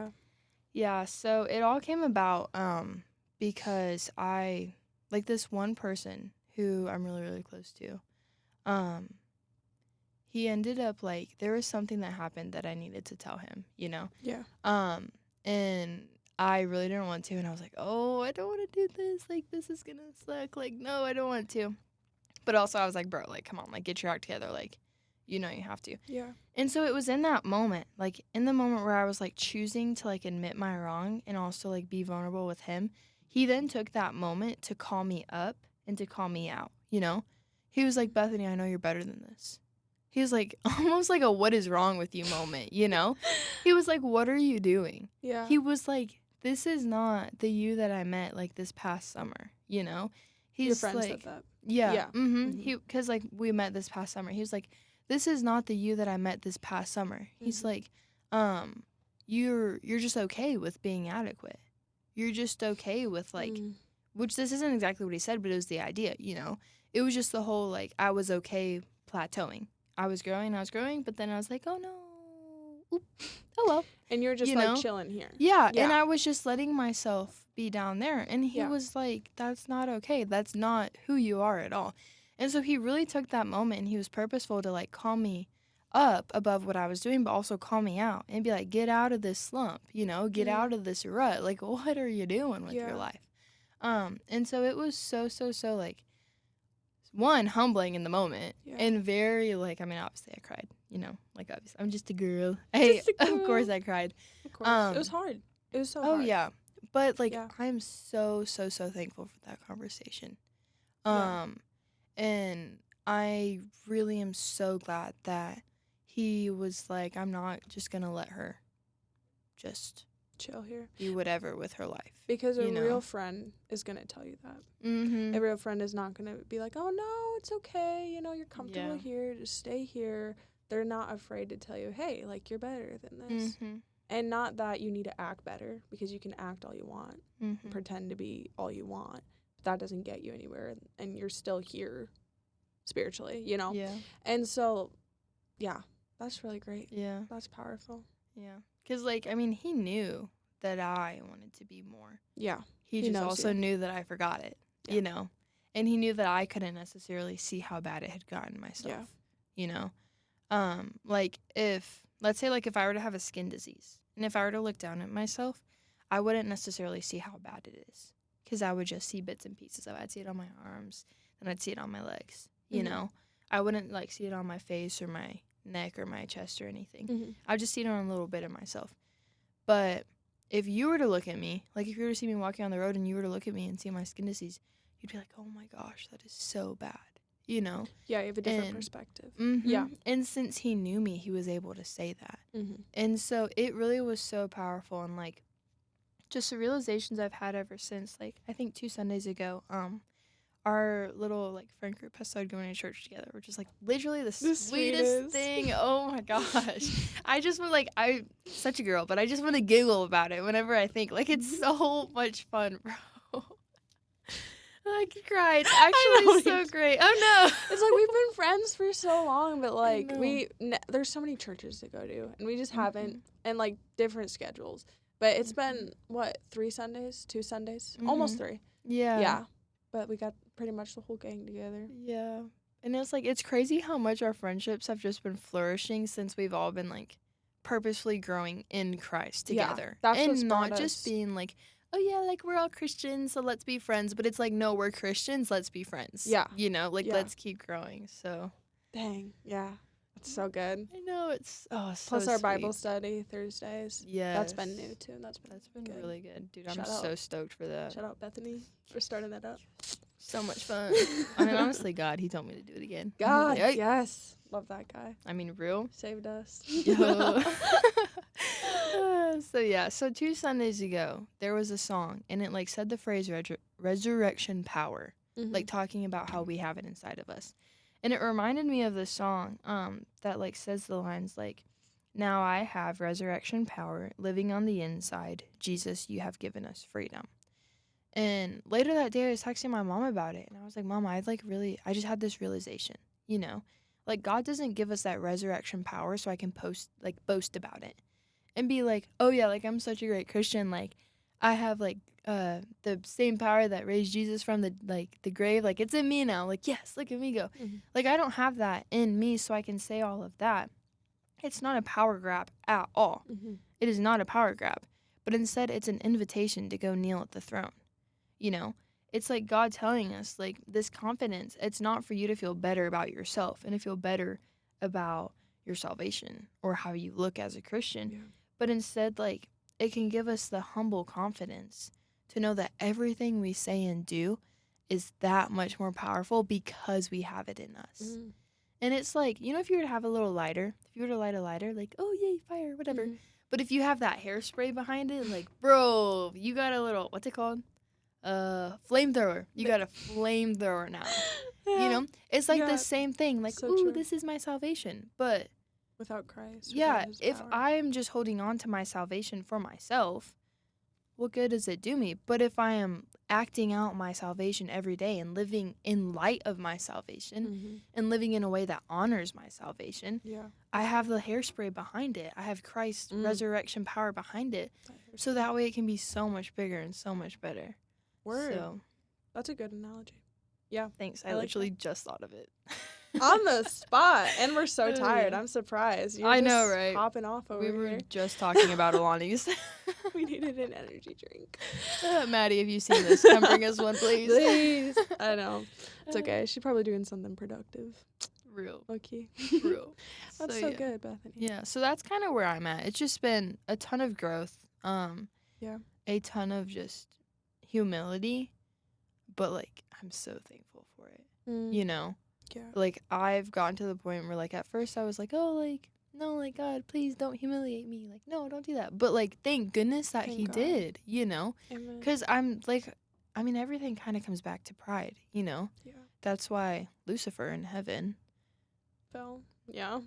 [SPEAKER 2] yeah,
[SPEAKER 3] so it all came about because I, like, this one person who I'm really close to, he ended up, like, there was something that happened that I needed to tell him, you know?
[SPEAKER 2] Yeah.
[SPEAKER 3] And I really didn't want to, and I was like, oh, I don't want to do this, like, this is gonna suck, like, no, I don't want to. But also I was like, bro, like, come on, like, get your act together, like, you know you have to.
[SPEAKER 2] Yeah.
[SPEAKER 3] And so it was in that moment, like, in the moment where I was, like, choosing to, like, admit my wrong and also, like, be vulnerable with him, he then took that moment to call me up and to call me out, you know? He was like, Bethany, I know you're better than this. He was like, almost like a what is wrong with you moment, you know? He was like, what are you doing?
[SPEAKER 2] Yeah.
[SPEAKER 3] He was like, this is not the you that I met, like, this past summer, you know? He's
[SPEAKER 2] Your friend
[SPEAKER 3] like,
[SPEAKER 2] said that.
[SPEAKER 3] Yeah.
[SPEAKER 2] Yeah.
[SPEAKER 3] He, because, like, we met this past summer. He was like, this is not the you that I met this past summer. He's like, you're just okay with being adequate. You're just okay with, like, which this isn't exactly what he said, but it was the idea, you know? It was just the whole, like, I was okay plateauing. I was growing, but then I was like, oh, no. Oop. Oh, well.
[SPEAKER 2] And you're just,
[SPEAKER 3] you
[SPEAKER 2] like,
[SPEAKER 3] know?
[SPEAKER 2] chilling here.
[SPEAKER 3] Yeah, and I was just letting myself be down there. And he
[SPEAKER 2] Yeah.
[SPEAKER 3] was like, that's not okay. That's not who you are at all. And so he really took that moment and he was purposeful to, like, call me up above what I was doing, but also call me out and be like, get out of this slump, you know, get out of this rut. Like, what are you doing with your life? And so it was so, like, one, humbling in the moment and very, like, I mean, obviously I cried, you know, like, obviously I'm just a girl. Of course I cried.
[SPEAKER 2] Of course. It was hard. It was so hard.
[SPEAKER 3] Oh, yeah. But, like, I'm so thankful for that conversation. And I really am so glad that he was like, I'm not just going to let her just
[SPEAKER 2] chill here.
[SPEAKER 3] Do whatever with her life.
[SPEAKER 2] Because a real friend is going to tell you that.
[SPEAKER 3] Mm-hmm.
[SPEAKER 2] A real friend is not going to be like, oh, no, it's okay. You know, you're comfortable here. Just stay here. They're not afraid to tell you, hey, like, you're better than this.
[SPEAKER 3] Mm-hmm.
[SPEAKER 2] And not that you need to act better, because you can act all you want, pretend to be all you want. But that doesn't get you anywhere, and you're still here spiritually, you know?
[SPEAKER 3] Yeah.
[SPEAKER 2] And so, yeah, that's really great.
[SPEAKER 3] Yeah.
[SPEAKER 2] That's powerful.
[SPEAKER 3] Yeah. Because, like, I mean, he knew that I wanted to be more.
[SPEAKER 2] Yeah.
[SPEAKER 3] He just also knew that I forgot it, you know? And he knew that I couldn't necessarily see how bad it had gotten myself, you know? Like, if let's say, like, if I were to have a skin disease, and if I were to look down at myself, I wouldn't necessarily see how bad it is, because I would just see bits and pieces of it. I'd see it on my arms, and I'd see it on my legs, you know? I wouldn't, like, see it on my face or my neck or my chest or anything. I'd just see it on a little bit of myself. But if you were to look at me, like, if you were to see me walking on the road and you were to look at me and see my skin disease, you'd be like, oh, my gosh, that is so bad, you know?
[SPEAKER 2] Yeah, you have a different perspective.
[SPEAKER 3] Yeah. And since he knew me, he was able to say that. And so it really was so powerful. And, like, just the realizations I've had ever since, like, I think 2 Sundays ago, our little, like, friend group has started going to church together, which is, like, literally the sweetest thing. Oh, my gosh. I just want, like, I'm such a girl, but I just want to giggle about it whenever I think. Like, it's so much fun, bro. I cried. Actually, so great. Oh, no.
[SPEAKER 2] It's like we've been friends for so long, but, like, there's so many churches to go to, and we just haven't, and, like, different schedules. But it's been, what, 3 Sundays? 2 Sundays? Almost 3.
[SPEAKER 3] Yeah.
[SPEAKER 2] Yeah. But we got pretty much the whole gang together.
[SPEAKER 3] Yeah. And it's, like, it's crazy how much our friendships have just been flourishing since we've all been, like, purposefully growing in Christ together.
[SPEAKER 2] Yeah, that's
[SPEAKER 3] and not just being, like, oh, yeah, like, we're all Christians, so let's be friends. But it's, like, no, we're Christians, let's be friends.
[SPEAKER 2] Yeah.
[SPEAKER 3] You know, like, let's keep growing, so.
[SPEAKER 2] Dang, yeah. That's so good.
[SPEAKER 3] I know, it's, so
[SPEAKER 2] Plus our
[SPEAKER 3] sweet.
[SPEAKER 2] Bible study Thursdays.
[SPEAKER 3] Yeah.
[SPEAKER 2] That's been new, too. That's been good.
[SPEAKER 3] Really good. Dude,
[SPEAKER 2] Shout
[SPEAKER 3] I'm
[SPEAKER 2] out.
[SPEAKER 3] so stoked for that.
[SPEAKER 2] Shout out Bethany for starting that up.
[SPEAKER 3] So much fun. I mean, honestly, God, he told me to do it again.
[SPEAKER 2] God,
[SPEAKER 3] Like,
[SPEAKER 2] yes. Love that guy.
[SPEAKER 3] I mean, real.
[SPEAKER 2] Saved us.
[SPEAKER 3] Yo. So 2 Sundays ago, there was a song, and it, like, said the phrase resurrection power, like, talking about how we have it inside of us. And it reminded me of the song that, like, says the lines, like, now I have resurrection power living on the inside. Jesus, you have given us freedom. And later that day, I was texting my mom about it, and I was like, Mom, I just had this realization, you know? Like, God doesn't give us that resurrection power so I can boast about it and be like, oh, yeah, like, I'm such a great Christian. Like, I have, like, the same power that raised Jesus from the grave. Like, it's in me now. Like, yes, look at me go. Like, I don't have that in me so I can say all of that. It's not a power grab at all. It is not a power grab. But instead, it's an invitation to go kneel at the throne. You know? It's like God telling us, like, this confidence, it's not for you to feel better about yourself and to feel better about your salvation or how you look as a Christian. But instead, like, it can give us the humble confidence to know that everything we say and do is that much more powerful because we have it in us. And it's like, you know, if you were to have a little lighter, if you were to light a lighter, like, oh, yay, fire, whatever. But if you have that hairspray behind it, like, bro, you got a little, what's it called? Flamethrower. You got a flamethrower now. You know? It's like the same thing. Like,
[SPEAKER 2] so
[SPEAKER 3] ooh,
[SPEAKER 2] true.
[SPEAKER 3] this is my salvation. But
[SPEAKER 2] Without Christ.
[SPEAKER 3] yeah,
[SPEAKER 2] without his
[SPEAKER 3] if
[SPEAKER 2] power.
[SPEAKER 3] I'm just holding on to my salvation for myself, what good does it do me? But if I am acting out my salvation every day and living in light of my salvation and living in a way that honors my salvation, I have the hairspray behind it. I have Christ's resurrection power behind it. So that way it can be so much bigger and so much better.
[SPEAKER 2] Word.
[SPEAKER 3] So,
[SPEAKER 2] that's a good analogy. Yeah.
[SPEAKER 3] thanks.
[SPEAKER 2] I
[SPEAKER 3] I
[SPEAKER 2] like
[SPEAKER 3] literally just thought of it.
[SPEAKER 2] On the spot. And we're so
[SPEAKER 3] Oh,
[SPEAKER 2] tired.
[SPEAKER 3] yeah.
[SPEAKER 2] I'm surprised. You're
[SPEAKER 3] I know,
[SPEAKER 2] just
[SPEAKER 3] right?
[SPEAKER 2] Hopping off over
[SPEAKER 3] We were
[SPEAKER 2] here.
[SPEAKER 3] just talking about Alani's.
[SPEAKER 2] We needed an energy drink.
[SPEAKER 3] Maddie, have you seen this? Come bring us one, please.
[SPEAKER 2] Please. I know. It's okay. She's probably doing something productive.
[SPEAKER 3] Real.
[SPEAKER 2] Low-key.
[SPEAKER 3] Real.
[SPEAKER 2] That's so good, Bethany.
[SPEAKER 3] Yeah, so that's kind of where I'm at. It's just been a ton of growth. A ton of just humility. But, like, I'm so thankful for it. You know?
[SPEAKER 2] Yeah.
[SPEAKER 3] Like, I've gotten to the point where, like, at first I was like, oh, like, no, like, God, please don't humiliate me. Like, no, don't do that. But, like, thank goodness that he did, you know?
[SPEAKER 2] Amen.
[SPEAKER 3] Because I'm, like, I mean, everything kind of comes back to pride, you know?
[SPEAKER 2] Yeah.
[SPEAKER 3] That's why Lucifer in heaven
[SPEAKER 2] Fell. Yeah.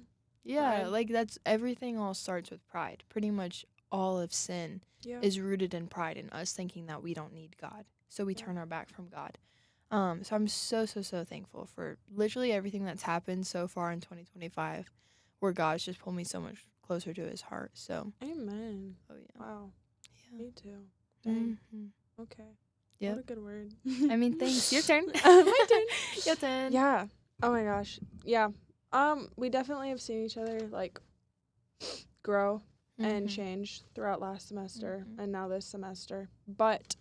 [SPEAKER 3] Yeah,
[SPEAKER 2] Pride.
[SPEAKER 3] like, that's everything all starts with pride. Pretty much all of sin is rooted in pride and us thinking that we don't need God. So we turn our back from God. So I'm so thankful for literally everything that's happened so far in 2025 where God's just pulled me so much closer to his heart. So,
[SPEAKER 2] Amen.
[SPEAKER 3] oh, yeah.
[SPEAKER 2] Wow.
[SPEAKER 3] Yeah.
[SPEAKER 2] Me too. Dang.
[SPEAKER 3] Okay.
[SPEAKER 2] What a good word.
[SPEAKER 3] I mean, thanks. Your turn.
[SPEAKER 2] My turn.
[SPEAKER 3] Your turn.
[SPEAKER 2] Yeah. Oh my gosh. Yeah. We definitely have seen each other, like, grow and
[SPEAKER 3] Mhm.
[SPEAKER 2] change throughout last semester
[SPEAKER 3] Mhm.
[SPEAKER 2] and now this semester. But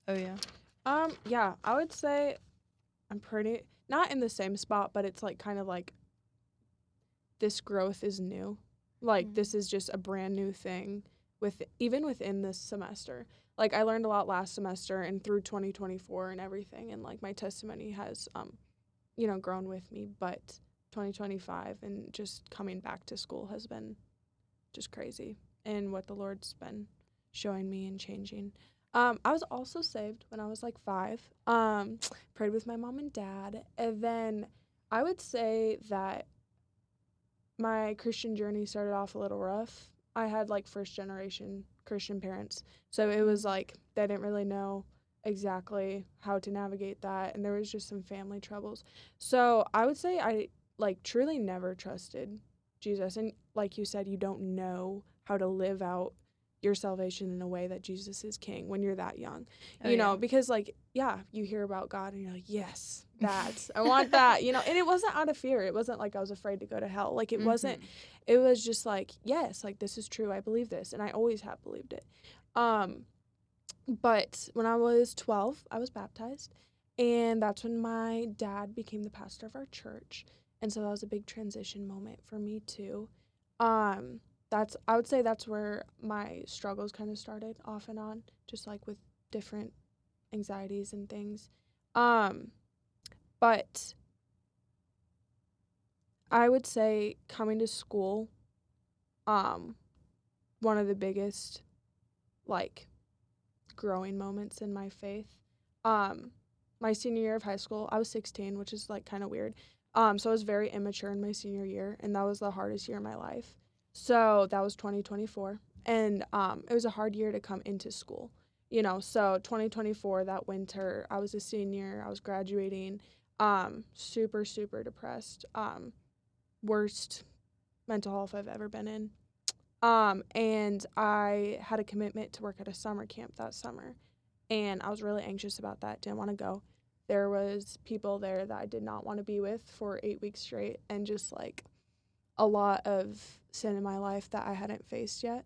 [SPEAKER 3] Oh yeah.
[SPEAKER 2] yeah, I would say I'm pretty not in the same spot, but it's like kind of like this growth is new. Like this is just a brand new thing even within this semester. Like I learned a lot last semester and through 2024 and everything, and like my testimony has grown with me, but 2025 and just coming back to school has been just crazy, and what the Lord's been showing me and changing. I was also saved when I was like 5. Prayed with my mom and dad, and then I would say that my Christian journey started off a little rough. I had like first generation Christian parents, so it was like they didn't really know exactly how to navigate that, and there was just some family troubles. So I would say I like truly never trusted Jesus, and like you said, you don't know how to live out your salvation in a way that Jesus is king when you're that young.
[SPEAKER 3] Oh,
[SPEAKER 2] You know,
[SPEAKER 3] yeah.
[SPEAKER 2] because like you hear about God and you're like, yes, that I want that, and it wasn't out of fear. It wasn't like I was afraid to go to hell. Like it wasn't. It was just like, yes, like this is true. I believe this, and I always have believed it. But when I was 12, I was baptized, and that's when my dad became the pastor of our church, and so that was a big transition moment for me too. I would say that's where my struggles kind of started off and on, just like with different anxieties and things. But I would say coming to school, one of the biggest like growing moments in my faith. My senior year of high school, I was 16, which is like kind of weird. So I was very immature in my senior year, and that was the hardest year of my life. So that was 2024, and it was a hard year to come into school. So 2024, that winter, I was a senior, I was graduating, super, super depressed, worst mental health I've ever been in. And I had a commitment to work at a summer camp that summer, and I was really anxious about that, didn't want to go. There was people there that I did not want to be with for 8 weeks straight, and just like a lot of sin in my life that I hadn't faced yet.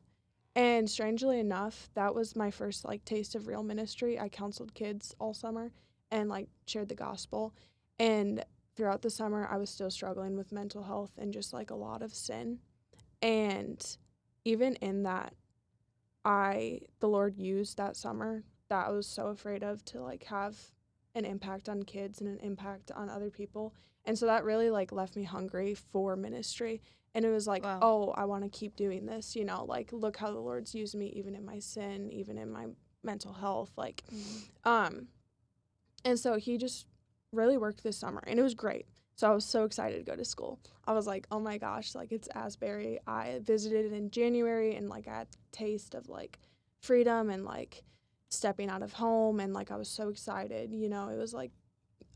[SPEAKER 2] And strangely enough, that was my first like taste of real ministry. I counseled kids all summer and like shared the gospel, and throughout the summer I was still struggling with mental health and just like a lot of sin. And even in that, the Lord used that summer that I was so afraid of to like have an impact on kids and an impact on other people. And so that really like left me hungry for ministry. And it was like,
[SPEAKER 3] Wow.
[SPEAKER 2] oh, I want to keep doing this, like look how the Lord's used me even in my sin, even in my mental health, like and so he just really worked this summer, and it was great. So I was so excited to go to school. I was like, oh my gosh, like it's Asbury. I visited in January, and like I had a taste of like freedom and like stepping out of home, and like I was so excited. It was like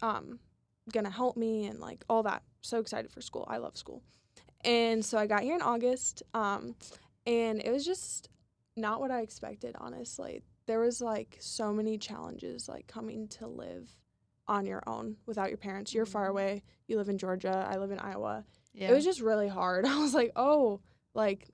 [SPEAKER 2] gonna help me and like all that. So excited for school. I love school. And so I got here in August, and it was just not what I expected, honestly. There was like so many challenges, like coming to live on your own without your parents. You're far away. You live in Georgia. I live in Iowa.
[SPEAKER 3] Yeah.
[SPEAKER 2] It was just really hard. I was like, oh, like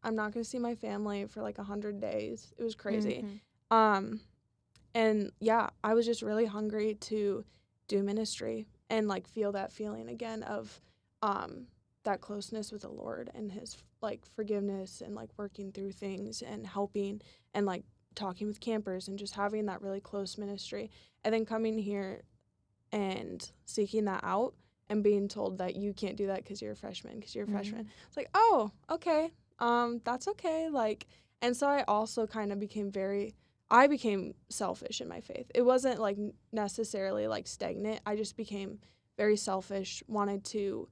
[SPEAKER 2] I'm not gonna see my family for like 100 days. It was crazy. And yeah, I was just really hungry to do ministry and like feel that feeling again of that closeness with the Lord and his like forgiveness and like working through things and helping and like talking with campers and just having that really close ministry. And then coming here and seeking that out and being told that you can't do that because you're a freshman, It's like, oh, okay, that's okay. Like, and so I also kind of I became selfish in my faith. It wasn't like necessarily like stagnant. I just became very selfish, wanted to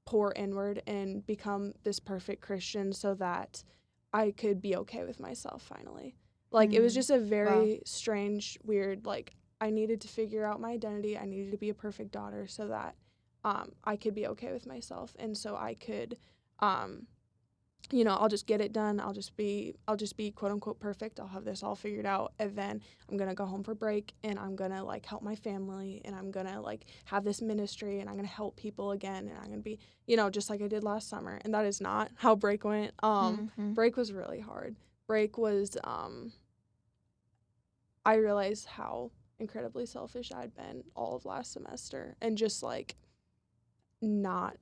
[SPEAKER 2] pour inward and become this perfect Christian so that I could be okay with myself finally. Like, it was just a very strange, weird, like, I needed to figure out my identity. I needed to be a perfect daughter so that I could be okay with myself, and so I could I'll just get it done. I'll just be quote unquote perfect. I'll have this all figured out. And then I'm going to go home for break and I'm going to like help my family and I'm going to like have this ministry and I'm going to help people again. And I'm going to be, just like I did last summer. And that is not how break went. Break was really hard. Break was, I realized how incredibly selfish I'd been all of last semester and just like not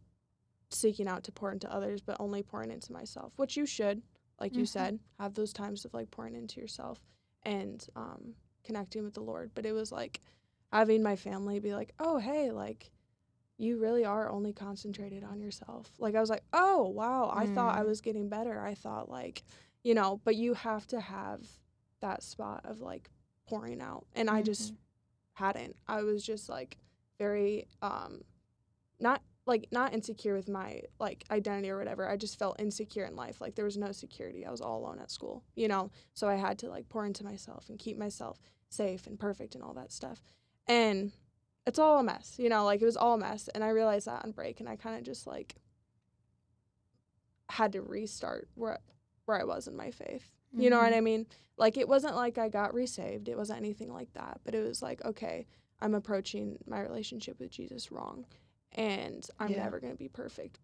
[SPEAKER 2] seeking out to pour into others, but only pouring into myself, which you should, like you said, have those times of like pouring into yourself and connecting with the Lord. But it was like having my family be like, oh, hey, like you really are only concentrated on yourself. Like I was like, oh, wow, I thought I was getting better. I thought like, but you have to have that spot of like pouring out. And I just hadn't. I was just like very not insecure with my like identity or whatever. I just felt insecure in life. Like there was no security. I was all alone at school, So I had to like pour into myself and keep myself safe and perfect and all that stuff. And it's all a mess, like it was all a mess. And I realized that on break and I kind of just like had to restart where I was in my faith. You know what I mean? Like it wasn't like I got resaved. It wasn't anything like that. But it was like, okay, I'm approaching my relationship with Jesus wrong. And I'm never going to be perfect.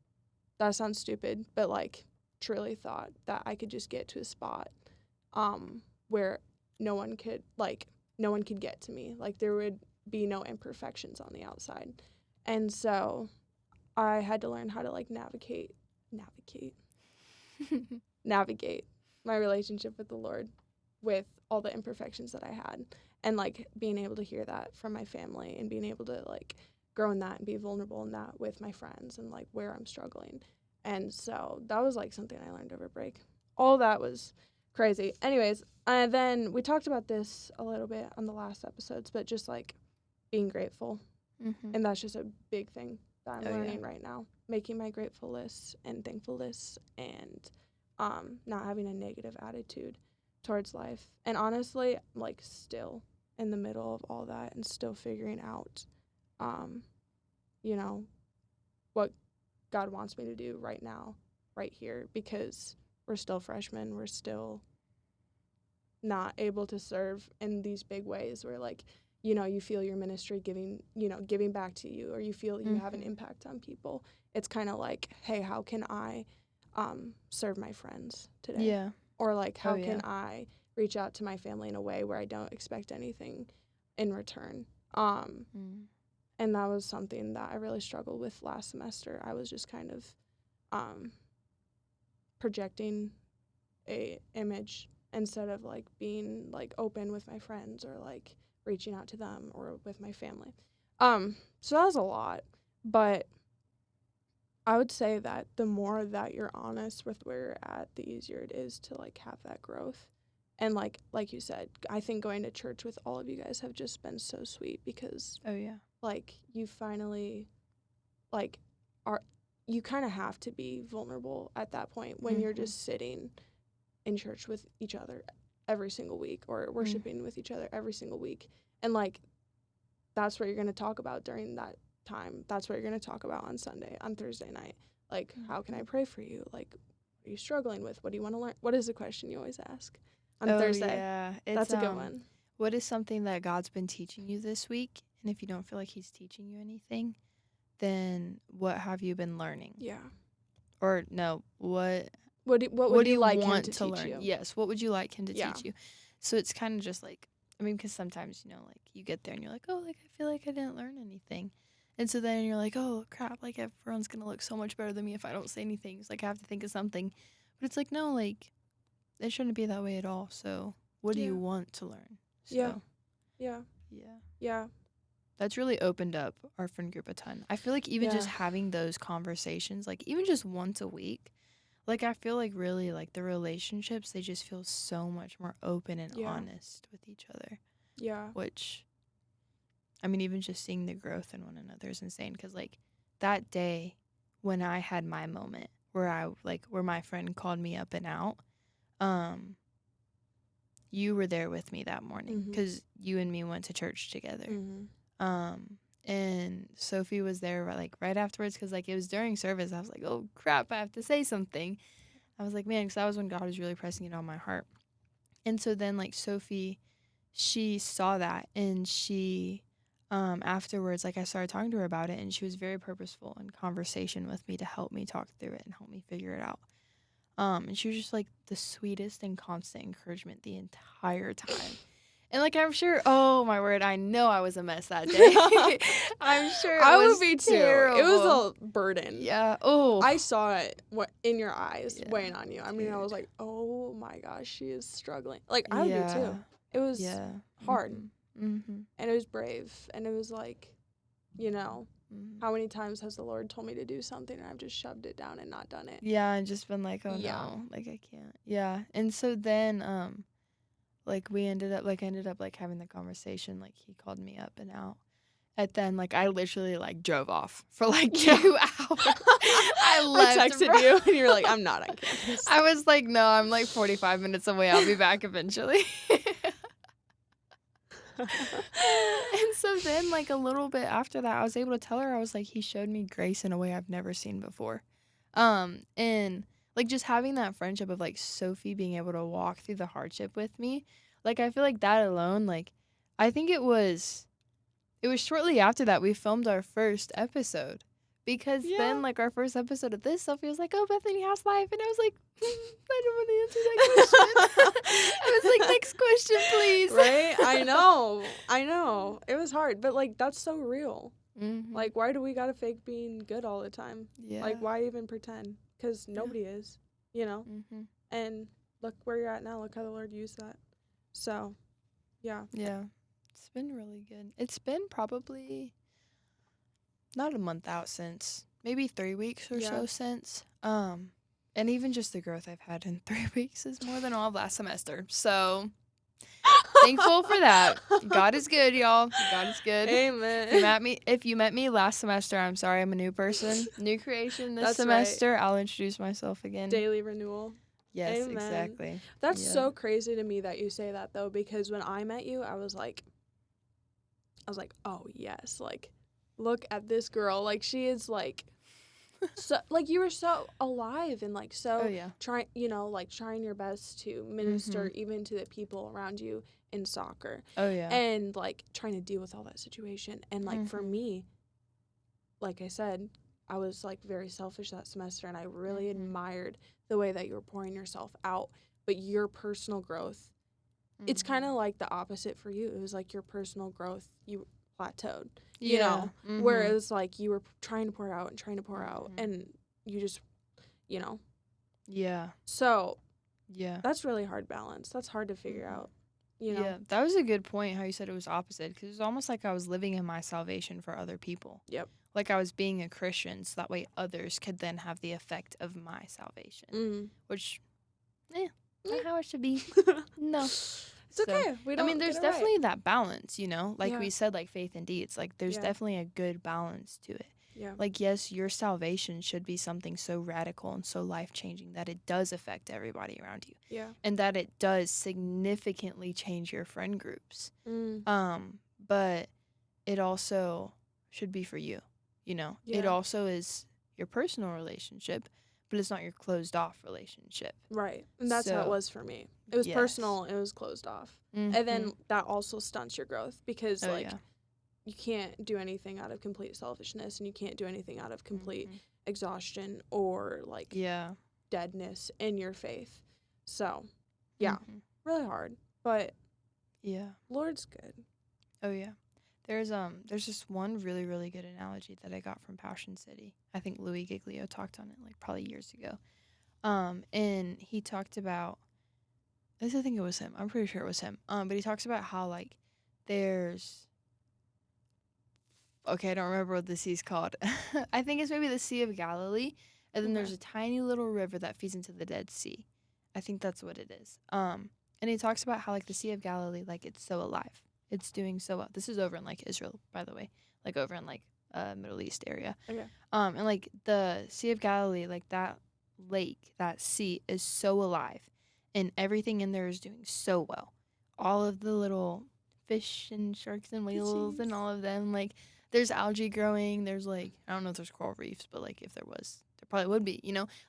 [SPEAKER 2] That sounds stupid, but like truly thought that I could just get to a spot where no one could get to me. Like there would be no imperfections on the outside. And so I had to learn how to like navigate my relationship with the Lord with all the imperfections that I had and like being able to hear that from my family and being able to like grow in that and be vulnerable in that with my friends and like where I'm struggling. And so that was like something I learned over break. All that was crazy. Anyways, then we talked about this a little bit on the last episodes, but just like being grateful. And that's just a big thing that I'm learning right now. Making my grateful list and thankful list and not having a negative attitude towards life. And honestly, I'm like still in the middle of all that and still figuring out what God wants me to do right now, right here, because we're still freshmen. We're still not able to serve in these big ways where like, you feel your ministry giving back to you, or you feel you have an impact on people. It's kind of like, hey, how can I serve my friends today?
[SPEAKER 3] Yeah.
[SPEAKER 2] Or like, how can I reach out to my family in a way where I don't expect anything in return? And that was something that I really struggled with last semester. I was just kind of projecting a image instead of like being like open with my friends or like reaching out to them or with my family. So that was a lot, but I would say that the more that you're honest with where you're at, the easier it is to like have that growth. And like you said, I think going to church with all of you guys have just been so sweet because like you finally like you kind of have to be vulnerable at that point when you're just sitting in church with each other every single week or worshiping with each other every single week. And like that's what you're going to talk about during that time. That's what you're going to talk about on Sunday, on Thursday night. Like, how can I pray for you? Like, what are you struggling with? What do you want to learn? What is the question you always ask on Thursday?
[SPEAKER 3] Yeah.
[SPEAKER 2] That's a good one.
[SPEAKER 3] What is something that God's been teaching you this week? And if you don't feel like he's teaching you anything, then what have you been learning?
[SPEAKER 2] Yeah.
[SPEAKER 3] Or no, what
[SPEAKER 2] would you like him
[SPEAKER 3] want
[SPEAKER 2] to
[SPEAKER 3] to
[SPEAKER 2] teach
[SPEAKER 3] learn?
[SPEAKER 2] you?
[SPEAKER 3] Yes, what would you like him to teach you? So it's kind of just like, I mean, because sometimes, like you get there and you're like, oh, like I feel like I didn't learn anything. And so then you're like, oh, crap, like everyone's going to look so much better than me if I don't say anything. It's like I have to think of something. But it's like, no, like it shouldn't be that way at all. So what do you want to learn? So,
[SPEAKER 2] Yeah.
[SPEAKER 3] That's really opened up our friend group a ton. I feel like even just having those conversations, like even just once a week, like I feel like really like the relationships, they just feel so much more open and honest with each other.
[SPEAKER 2] Yeah.
[SPEAKER 3] Which, I mean, even just seeing the growth in one another is insane. Because like that day when I had my moment where where my friend called me up and out, you were there with me that morning because you and me went to church together. And Sophie was there like right afterwards because like it was during service. I was like, oh crap, I have to say something. I was like, man, because that was when God was really pressing it on my heart. And so then, like, Sophie, she saw that, and she, afterwards, like, I started talking to her about it, and she was very purposeful in conversation with me to help me talk through it and help me figure it out. And she was just, like, the sweetest and constant encouragement the entire time. And, like, I'm sure, oh, my word, I know I was a mess that day. I'm sure it
[SPEAKER 2] I
[SPEAKER 3] was
[SPEAKER 2] would be
[SPEAKER 3] terrible.
[SPEAKER 2] too. It was a burden.
[SPEAKER 3] Yeah. Oh.
[SPEAKER 2] I saw it in your eyes
[SPEAKER 3] Yeah,
[SPEAKER 2] weighing on you. I mean, I
[SPEAKER 3] dude.
[SPEAKER 2] was like, oh my gosh, she is struggling. Like, I would be too. It was hard.
[SPEAKER 3] Mm-hmm.
[SPEAKER 2] And it was brave. And it was like, you know,
[SPEAKER 3] Mm-hmm.
[SPEAKER 2] how many times has the Lord told me to do something and I've just shoved it down and not done it?
[SPEAKER 3] Yeah, and just been like, oh
[SPEAKER 2] Yeah.
[SPEAKER 3] no, like I can't. Yeah. And so then like I ended up like having the conversation, like he called me up and out. And then like I literally like drove off for like 2 hours. I left.
[SPEAKER 2] I texted you and you're like, I'm not on campus.
[SPEAKER 3] I was like, no, I'm like 45 minutes away. I'll be back eventually. And so then like a little bit after that, I was able to tell her, I was like, he showed me grace in a way I've never seen before. And like just having that friendship of like Sophie being able to walk through the hardship with me, like I feel like that alone, like I think it was shortly after that we filmed our first episode. Because then, like, our first episode of this, Sophie was like, oh, Bethany, how's life? And I was like, I don't want to answer that question. I was like, next question, please.
[SPEAKER 2] Right? I know. It was hard. But, like, that's so real.
[SPEAKER 3] Mm-hmm.
[SPEAKER 2] Like, why do we got to fake being good all the time?
[SPEAKER 3] Yeah.
[SPEAKER 2] Like, why even pretend? Because nobody is, you know?
[SPEAKER 3] Mm-hmm.
[SPEAKER 2] And look where you're at now. Look how the Lord used that. So, yeah.
[SPEAKER 3] Yeah. It's been really good. It's been probably not a month out since, maybe 3 weeks or so since. And even just the growth I've had in 3 weeks is more than all of last semester. So thankful for that. God is good, y'all. God is good.
[SPEAKER 2] Amen.
[SPEAKER 3] If you met me last semester, I'm sorry, I'm a new person, new creation this semester. Right. I'll introduce myself again.
[SPEAKER 2] Daily renewal.
[SPEAKER 3] Yes,
[SPEAKER 2] Amen.
[SPEAKER 3] exactly.
[SPEAKER 2] That's so crazy to me that you say that though, because when I met you, I was like, oh yes, like, look at this girl. Like, she is like, so, like, you were so alive and like so trying your best to minister even to the people around you in soccer.
[SPEAKER 3] Oh yeah.
[SPEAKER 2] And like trying to deal with all that situation. And like for me, like I said, I was like very selfish that semester and I really admired the way that you were pouring yourself out. But your personal growth, it's kind of like the opposite for you. It was like your personal growth, you plateaued, you know, where it was like you were trying to pour out and trying to pour out and you just, you know.
[SPEAKER 3] Yeah.
[SPEAKER 2] So, that's really hard balance. That's hard to figure out, you know.
[SPEAKER 3] Yeah, that was a good point how you said it was opposite because it was almost like I was living in my salvation for other people.
[SPEAKER 2] Yep.
[SPEAKER 3] Like I was being a Christian so that way others could then have the effect of my salvation, which, not how it should be. No.
[SPEAKER 2] It's okay. We don't.
[SPEAKER 3] I mean, there's definitely that balance, you know? Like we said, like faith and deeds. Like there's definitely a good balance to it.
[SPEAKER 2] Yeah.
[SPEAKER 3] Like, yes, your salvation should be something so radical and so life-changing that it does affect everybody around you.
[SPEAKER 2] Yeah.
[SPEAKER 3] And that it does significantly change your friend groups. But it also should be for you, you know?
[SPEAKER 2] Yeah.
[SPEAKER 3] It also is your personal relationship, but it's not your closed-off relationship.
[SPEAKER 2] Right. And that's how it was for me. It was personal. It was closed off. And then that also stunts your growth because, you can't do anything out of complete selfishness and you can't do anything out of complete exhaustion or, like, deadness in your faith. So, really hard. But, Lord's good.
[SPEAKER 3] Oh, yeah. There's just one really, really good analogy that I got from Passion City. I think Louis Giglio talked on it, like, probably years ago. And he talked about, I think it was him. I'm pretty sure it was him. But he talks about how, like, there's, okay, I don't remember what the sea's called. I think it's maybe the Sea of Galilee. And then there's a tiny little river that feeds into the Dead Sea. I think that's what it is. And he talks about how, like, the Sea of Galilee, like, it's so alive. It's doing so well. This is over in, like, Israel, by the way. Like, over in, like, Middle East area.
[SPEAKER 2] Okay.
[SPEAKER 3] And, like, the Sea of Galilee, like, that lake, that sea is so alive. And everything in there is doing so well. All of the little fish and sharks and whales and all of them, like, there's algae growing. There's, like, I don't know if there's coral reefs, but, like, if there was there probably would be,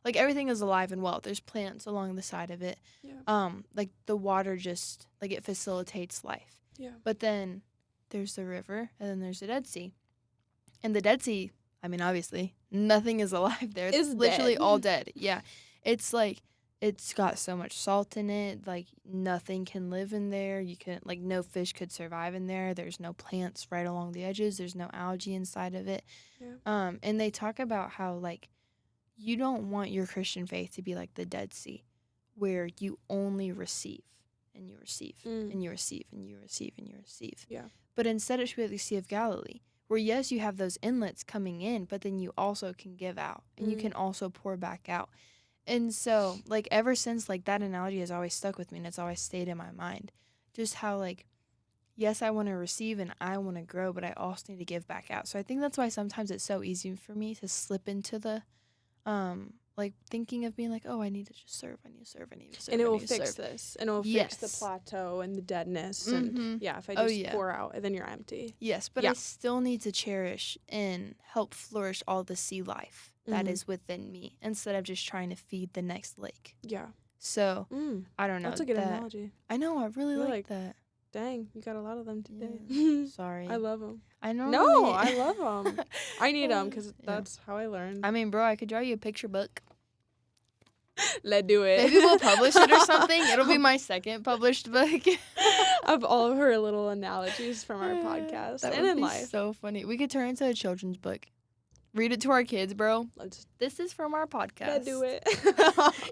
[SPEAKER 3] like everything is alive and well. There's plants along the side of it.
[SPEAKER 2] Yeah.
[SPEAKER 3] Like the water just like it facilitates life.
[SPEAKER 2] Yeah.
[SPEAKER 3] But then there's the river and then there's the Dead Sea. And the Dead Sea, I mean, obviously, nothing is alive there. It's literally
[SPEAKER 2] dead.
[SPEAKER 3] all dead. Yeah. It's like, it's got so much salt in it. Like, nothing can live in there. You can, like, no fish could survive in there. There's no plants right along the edges. There's no algae inside of it.
[SPEAKER 2] Yeah.
[SPEAKER 3] And they talk about how, like, you don't want your Christian faith to be like the Dead Sea, where you only receive and you receive and you receive and you receive and you receive.
[SPEAKER 2] Yeah.
[SPEAKER 3] But instead, it should be like the Sea of Galilee, where yes, you have those inlets coming in, but then you also can give out and you can also pour back out. And so, like, ever since, like, that analogy has always stuck with me and it's always stayed in my mind. Just how, like, yes, I want to receive and I want to grow, but I also need to give back out. So I think that's why sometimes it's so easy for me to slip into the, like, thinking of being like, oh, I need to just serve, I need to serve, I need to serve.
[SPEAKER 2] And it
[SPEAKER 3] I
[SPEAKER 2] will
[SPEAKER 3] need to
[SPEAKER 2] fix
[SPEAKER 3] serve.
[SPEAKER 2] this. And it will fix the plateau and the deadness. And yeah, if I just pour out and then you're empty.
[SPEAKER 3] Yes, but I still need to cherish and help flourish all the sea life that is within me instead of just trying to feed the next lake.
[SPEAKER 2] Yeah.
[SPEAKER 3] So, I don't know.
[SPEAKER 2] That's a good analogy.
[SPEAKER 3] I know, I really like that.
[SPEAKER 2] Dang, you got a lot of them today.
[SPEAKER 3] Yeah. Sorry.
[SPEAKER 2] I love them.
[SPEAKER 3] I know.
[SPEAKER 2] No, I love them. I need them because that's how I learn.
[SPEAKER 3] I mean, bro, I could draw you a picture book.
[SPEAKER 2] Let's do it.
[SPEAKER 3] Maybe we'll publish it or something. It'll be my second published book.
[SPEAKER 2] Of all of her little analogies from our podcast
[SPEAKER 3] That
[SPEAKER 2] and
[SPEAKER 3] would
[SPEAKER 2] in
[SPEAKER 3] be
[SPEAKER 2] life.
[SPEAKER 3] so funny. We could turn it into a children's book. Read it to our kids, bro. This is from our podcast.
[SPEAKER 2] Let's do it.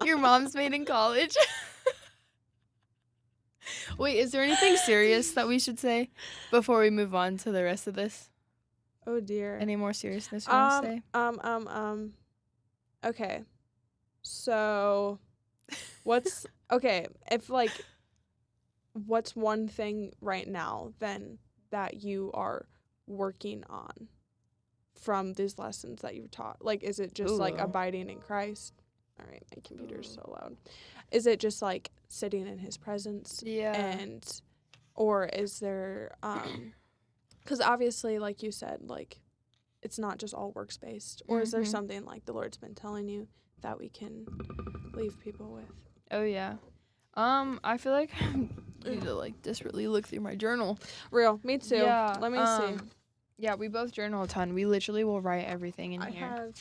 [SPEAKER 3] Your mom's made in college. Wait, is there anything serious that we should say before we move on to the rest of this?
[SPEAKER 2] Oh dear.
[SPEAKER 3] Any more seriousness you want to say?
[SPEAKER 2] Okay. So what's what's one thing right now then that you are working on from these lessons that you've taught? Like, is it just like abiding in Christ? All right, my computer's so loud. Is it just like sitting in his presence?
[SPEAKER 3] Yeah.
[SPEAKER 2] Or is there, because obviously, like you said, like, it's not just all works based. Or is there something like the Lord's been telling you that we can leave people with?
[SPEAKER 3] Oh, yeah. I feel like I need to, like, desperately look through my journal.
[SPEAKER 2] Real, me too.
[SPEAKER 3] Yeah.
[SPEAKER 2] Let me see.
[SPEAKER 3] Yeah, we both journal a ton. We literally will write everything in
[SPEAKER 2] I
[SPEAKER 3] here.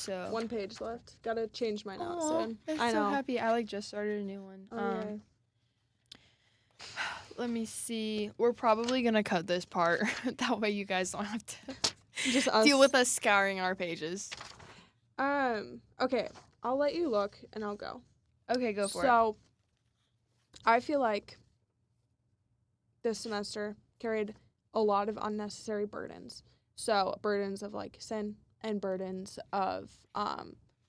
[SPEAKER 2] have 1 page left. Gotta change my notes soon.
[SPEAKER 3] I'm
[SPEAKER 2] I
[SPEAKER 3] so
[SPEAKER 2] know.
[SPEAKER 3] happy. I, like, just started a new one.
[SPEAKER 2] Okay.
[SPEAKER 3] Let me see. We're probably going to cut this part. That way you guys don't have to
[SPEAKER 2] Just us.
[SPEAKER 3] deal with us scouring our pages.
[SPEAKER 2] Okay. I'll let you look and I'll go.
[SPEAKER 3] Okay, go for it.
[SPEAKER 2] So, I feel like this semester carried a lot of unnecessary burdens. So, burdens of, like, sin and burdens of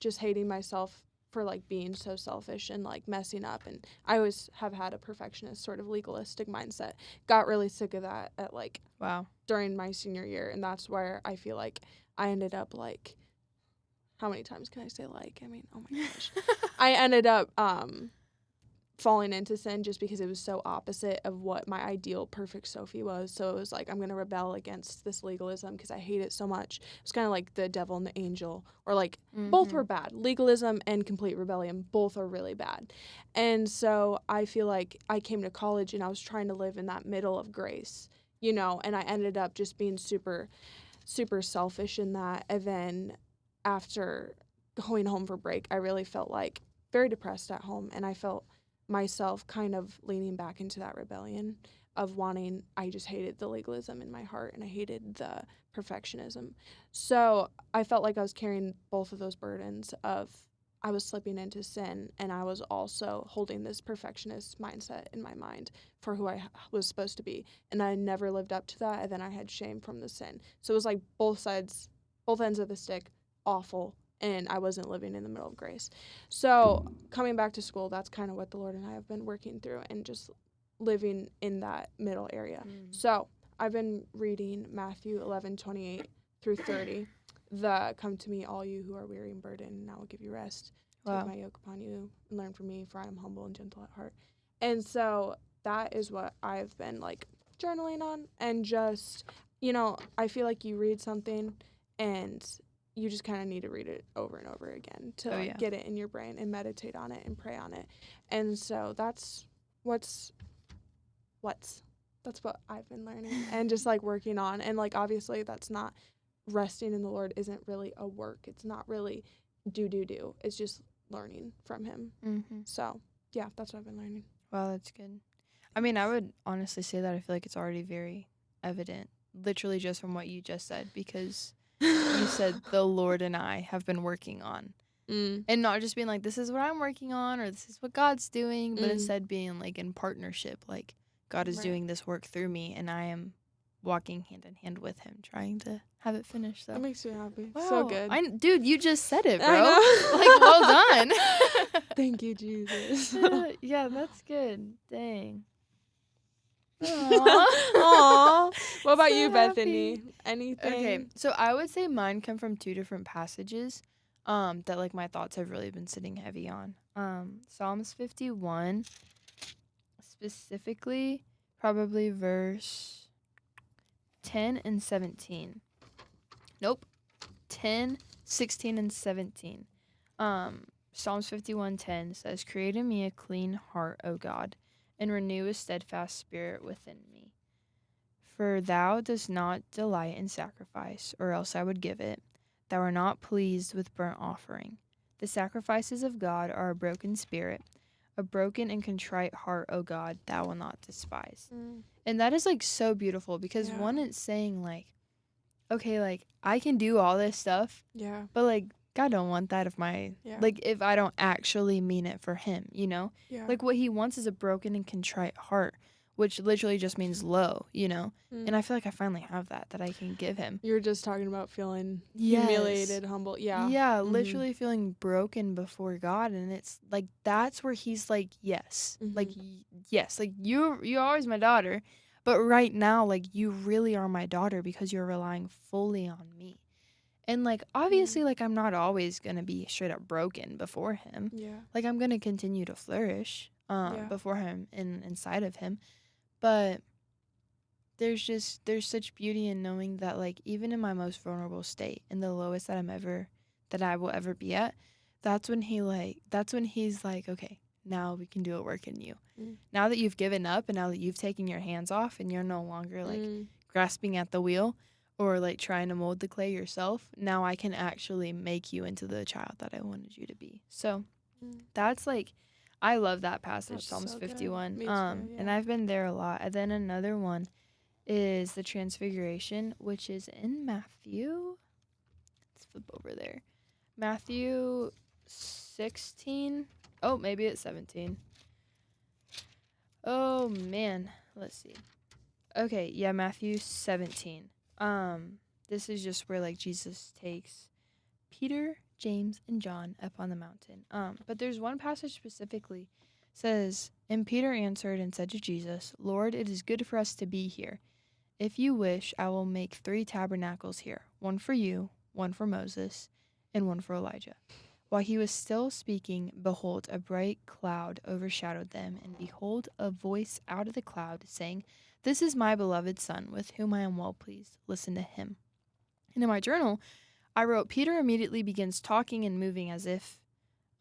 [SPEAKER 2] just hating myself for, like, being so selfish and, like, messing up. And I always have had a perfectionist sort of legalistic mindset. Got really sick of that at, like,
[SPEAKER 3] wow.
[SPEAKER 2] during my senior year. And that's where I feel like I ended up, like, how many times can I say like? I mean, oh my gosh. I ended up falling into sin just because it was so opposite of what my ideal perfect Sophie was. So it was like, I'm going to rebel against this legalism because I hate it so much. It was kind of like the devil and the angel, or like both were bad. Legalism and complete rebellion, both are really bad. And so I feel like I came to college and I was trying to live in that middle of grace, you know, and I ended up just being super, super selfish in that. And then after going home for break, I really felt like very depressed at home, and I felt myself kind of leaning back into that rebellion of wanting, I just hated the legalism in my heart and I hated the perfectionism. So I felt like I was carrying both of those burdens of I was slipping into sin and I was also holding this perfectionist mindset in my mind for who I was supposed to be. And I never lived up to that, and then I had shame from the sin. So it was like both ends of the stick, awful, and I wasn't living in the middle of grace. So coming back to school, that's kind of what the Lord and I have been working through, and just living in that middle area. So I've been reading Matthew 11:28 through 30. Come to me, all you who are weary and burdened, and I will give you rest.
[SPEAKER 3] Wow.
[SPEAKER 2] Take my yoke upon you and learn from me, for I am humble and gentle at heart. And so that is what I've been like journaling on, and just, you know, I feel like you read something and you just kind of need to read it over and over again to like, get it in your brain and meditate on it and pray on it. And so that's what I've been learning and just like working on. And like obviously that's not, resting in the Lord isn't really a work. It's not really do. It's just learning from him. So yeah, that's what I've been learning.
[SPEAKER 3] Wow, that's good. I mean, I would honestly say that I feel like it's already very evident, literally just from what you just said, because you said the Lord and I have been working on. And not just being like, this is what I'm working on or this is what God's doing, but instead being like in partnership, like God is doing this work through me and I am walking hand in hand with him, trying to have it finished. So
[SPEAKER 2] that makes me happy.
[SPEAKER 3] wow.
[SPEAKER 2] So good.
[SPEAKER 3] Dude, you just said it, bro. Like, well done.
[SPEAKER 2] Thank you, Jesus.
[SPEAKER 3] Yeah, that's good. Dang.
[SPEAKER 2] Aww. What about
[SPEAKER 3] So
[SPEAKER 2] you,
[SPEAKER 3] happy.
[SPEAKER 2] Bethany? Anything?
[SPEAKER 3] Okay, so I would say mine come from 2 different passages that like my thoughts have really been sitting heavy on. Psalms 51, specifically probably verse 10 and 17. Nope. 10, 16, and 17. Psalms 51:10 says, "Create in me a clean heart, O God, and renew a steadfast spirit within me. For thou dost not delight in sacrifice, or else I would give it. Thou art not pleased with burnt offering. The sacrifices of God are a broken spirit, a broken and contrite heart, O God, thou will not despise." And that is like so beautiful because one, it's saying like, okay, like I can do all this stuff, but like God don't want that if like if I don't actually mean it for him, you know? Like what he wants is a broken and contrite heart, which literally just means low, you know? And I feel like I finally have that I can give him.
[SPEAKER 2] You were just talking about feeling humiliated, humble.
[SPEAKER 3] Yeah, literally feeling broken before God. And it's like, that's where he's like, yes. Like, yes, like you're always my daughter. But right now, like, you really are my daughter because you're relying fully on me. And, like, obviously, like, I'm not always going to be straight up broken before him. Like, I'm going to continue to flourish before him and inside of him. But there's such beauty in knowing that, like, even in my most vulnerable state, in the lowest that I will ever be at, that's when he's like, okay, now we can do a work in you. Now that you've given up and now that you've taken your hands off and you're no longer, like, grasping at the wheel or, like, trying to mold the clay yourself, now I can actually make you into the child that I wanted you to be. So that's, like, I love that passage, that's Psalms 51. Me too, and I've been there a lot. And then another one is the Transfiguration, which is in Matthew. Let's flip over there. Matthew 16. Oh, maybe it's 17. Oh, man. Let's see. Okay, yeah, Matthew 17. This is just where, like, Jesus takes Peter, James, and John up on the mountain. But there's one passage specifically says, "And Peter answered and said to Jesus, Lord, it is good for us to be here. If you wish, I will make 3 tabernacles here, one for you, one for Moses, and one for Elijah." While he was still speaking, behold, a bright cloud overshadowed them, and behold, a voice out of the cloud saying, "This is my beloved Son, with whom I am well pleased. Listen to him." And in my journal, I wrote, Peter immediately begins talking and moving as if,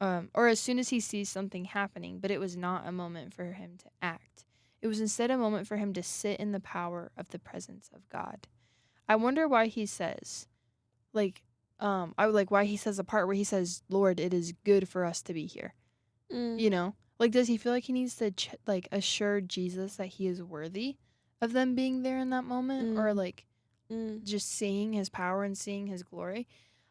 [SPEAKER 3] or as soon as he sees something happening, but it was not a moment for him to act. It was instead a moment for him to sit in the power of the presence of God. I wonder why he says, like, why he says the part where he says, "Lord, it is good for us to be here." You know, like, does he feel like he needs to assure Jesus that he is worthy of them being there in that moment, or like just seeing his power and seeing his glory?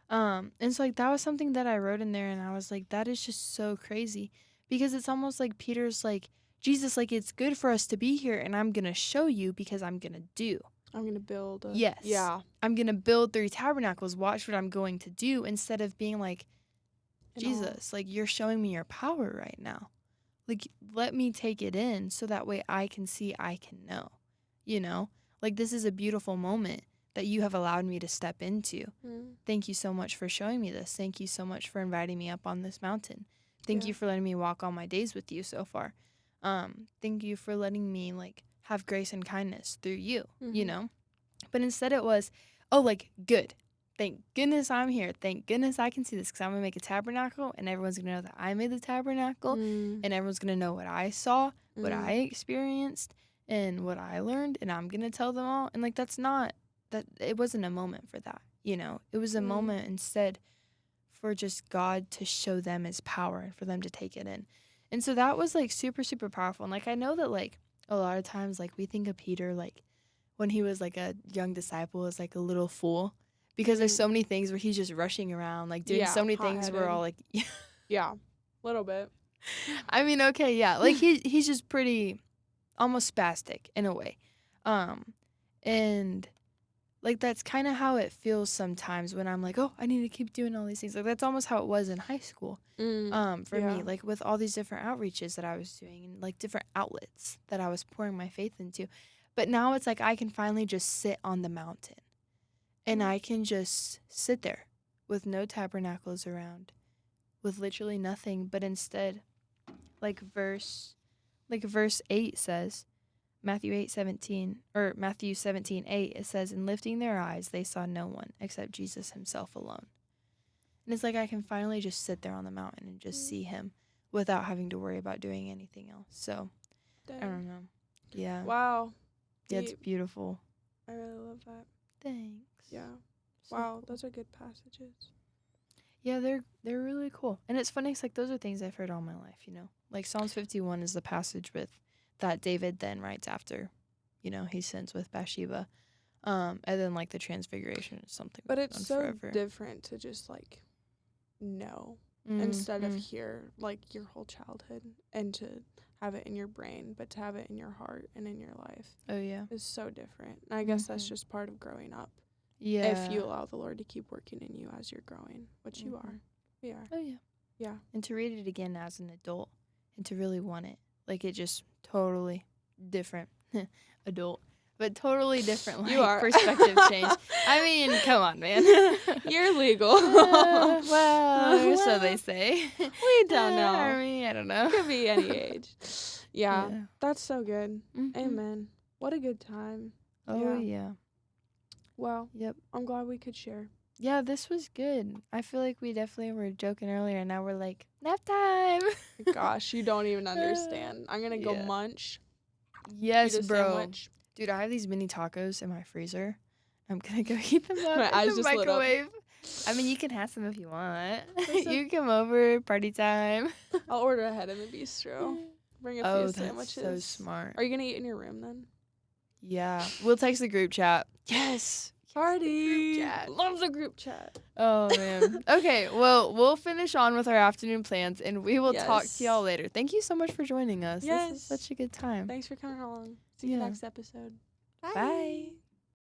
[SPEAKER 3] And so, like, that was something that I wrote in there, and I was like, that is just so crazy, because it's almost like Peter's like, Jesus, like, it's good for us to be here, and I'm gonna show you because I'm gonna do.
[SPEAKER 2] I'm going to build.
[SPEAKER 3] Yes. Yeah. I'm going to build 3 tabernacles. Watch what I'm going to do, instead of being like, Jesus, like, you're showing me your power right now. Like, let me take it in so that way I can see, I can know, you know? Like, this is a beautiful moment that you have allowed me to step into. Thank you so much for showing me this. Thank you so much for inviting me up on this mountain. Thank you for letting me walk all my days with you so far. Thank you for letting me, like, have grace and kindness through you, you know? But instead it was, oh, like, good. thank goodness I'm here. Thank goodness I can see this because I'm going to make a tabernacle and everyone's going to know that I made the tabernacle and everyone's going to know what I saw, what I experienced, and what I learned, and I'm going to tell them all. And, like, it wasn't a moment for that, you know. It was a moment instead for just God to show them his power and for them to take it in. And so that was, like, super, super powerful. And, like, I know that, like, a lot of times, like, we think of Peter, like, when he was, like, a young disciple as, like, a little fool. Because there's so many things where he's just rushing around, like, doing so many things where all, like...
[SPEAKER 2] Yeah, a little bit.
[SPEAKER 3] I mean, okay, yeah. Like, he's just pretty... almost spastic, in a way. And... like, that's kind of how it feels sometimes when I'm like, oh, I need to keep doing all these things. Like, that's almost how it was in high school for me. Like, with all these different outreaches that I was doing and, like, different outlets that I was pouring my faith into. But now it's like I can finally just sit on the mountain. And I can just sit there with no tabernacles around, with literally nothing. But instead, like verse 8 says, Matthew 17:8, it says, "In lifting their eyes, they saw no one except Jesus himself alone." And it's like I can finally just sit there on the mountain and just see him without having to worry about doing anything else. So, I don't know. Yeah.
[SPEAKER 2] Wow.
[SPEAKER 3] Yeah, it's beautiful.
[SPEAKER 2] I really love that.
[SPEAKER 3] Thanks.
[SPEAKER 2] Yeah.
[SPEAKER 3] So
[SPEAKER 2] Wow,
[SPEAKER 3] cool.
[SPEAKER 2] those are good passages.
[SPEAKER 3] Yeah, they're really cool. And it's funny, it's like those are things I've heard all my life, you know. Like Psalms 51 is the passage with that David then writes after, you know, he sins with Bathsheba. And then like the transfiguration is something.
[SPEAKER 2] But it's so
[SPEAKER 3] forever.
[SPEAKER 2] different to just like know instead of hear like your whole childhood and to have it in your brain, but to have it in your heart and in your life.
[SPEAKER 3] Oh yeah.
[SPEAKER 2] Is so different. And I guess that's just part of growing up.
[SPEAKER 3] Yeah.
[SPEAKER 2] If you allow the Lord to keep working in you as you're growing, which you are. We are.
[SPEAKER 3] Oh yeah.
[SPEAKER 2] Yeah.
[SPEAKER 3] And to read it again as an adult and to really want it. Like it just totally different adult. But totally different like
[SPEAKER 2] You are.
[SPEAKER 3] Perspective change. I mean, come on, man.
[SPEAKER 2] You're legal.
[SPEAKER 3] Well, so they say.
[SPEAKER 2] We don't know.
[SPEAKER 3] I mean, I don't know.
[SPEAKER 2] Could be any age. Yeah. That's so good. Amen. What a good time.
[SPEAKER 3] Oh, yeah.
[SPEAKER 2] Well,
[SPEAKER 3] yep.
[SPEAKER 2] I'm glad we could share.
[SPEAKER 3] Yeah, this was good. I feel like we definitely were joking earlier, and now we're like, nap time.
[SPEAKER 2] Gosh, you don't even understand. I'm going to go munch.
[SPEAKER 3] Yes,
[SPEAKER 2] eat a
[SPEAKER 3] bro.
[SPEAKER 2] sandwich.
[SPEAKER 3] Dude, I have these mini tacos in my freezer. I'm going to go heat them up
[SPEAKER 2] My eyes
[SPEAKER 3] in the
[SPEAKER 2] just lit up.
[SPEAKER 3] microwave. I mean, you can have some if you want. You come over, party time.
[SPEAKER 2] I'll order ahead in the bistro. Bring a few sandwiches.
[SPEAKER 3] So smart.
[SPEAKER 2] Are you going to eat in your room then?
[SPEAKER 3] Yeah. We'll text the group chat. Yes.
[SPEAKER 2] Party.
[SPEAKER 3] Group chat.
[SPEAKER 2] Love the group chat.
[SPEAKER 3] Oh, man. Okay, well, we'll finish on with our afternoon plans, and we will talk to y'all later. Thank you so much for joining us.
[SPEAKER 2] Yes.
[SPEAKER 3] This is such a good time.
[SPEAKER 2] Thanks for coming along. See you next episode.
[SPEAKER 3] Bye.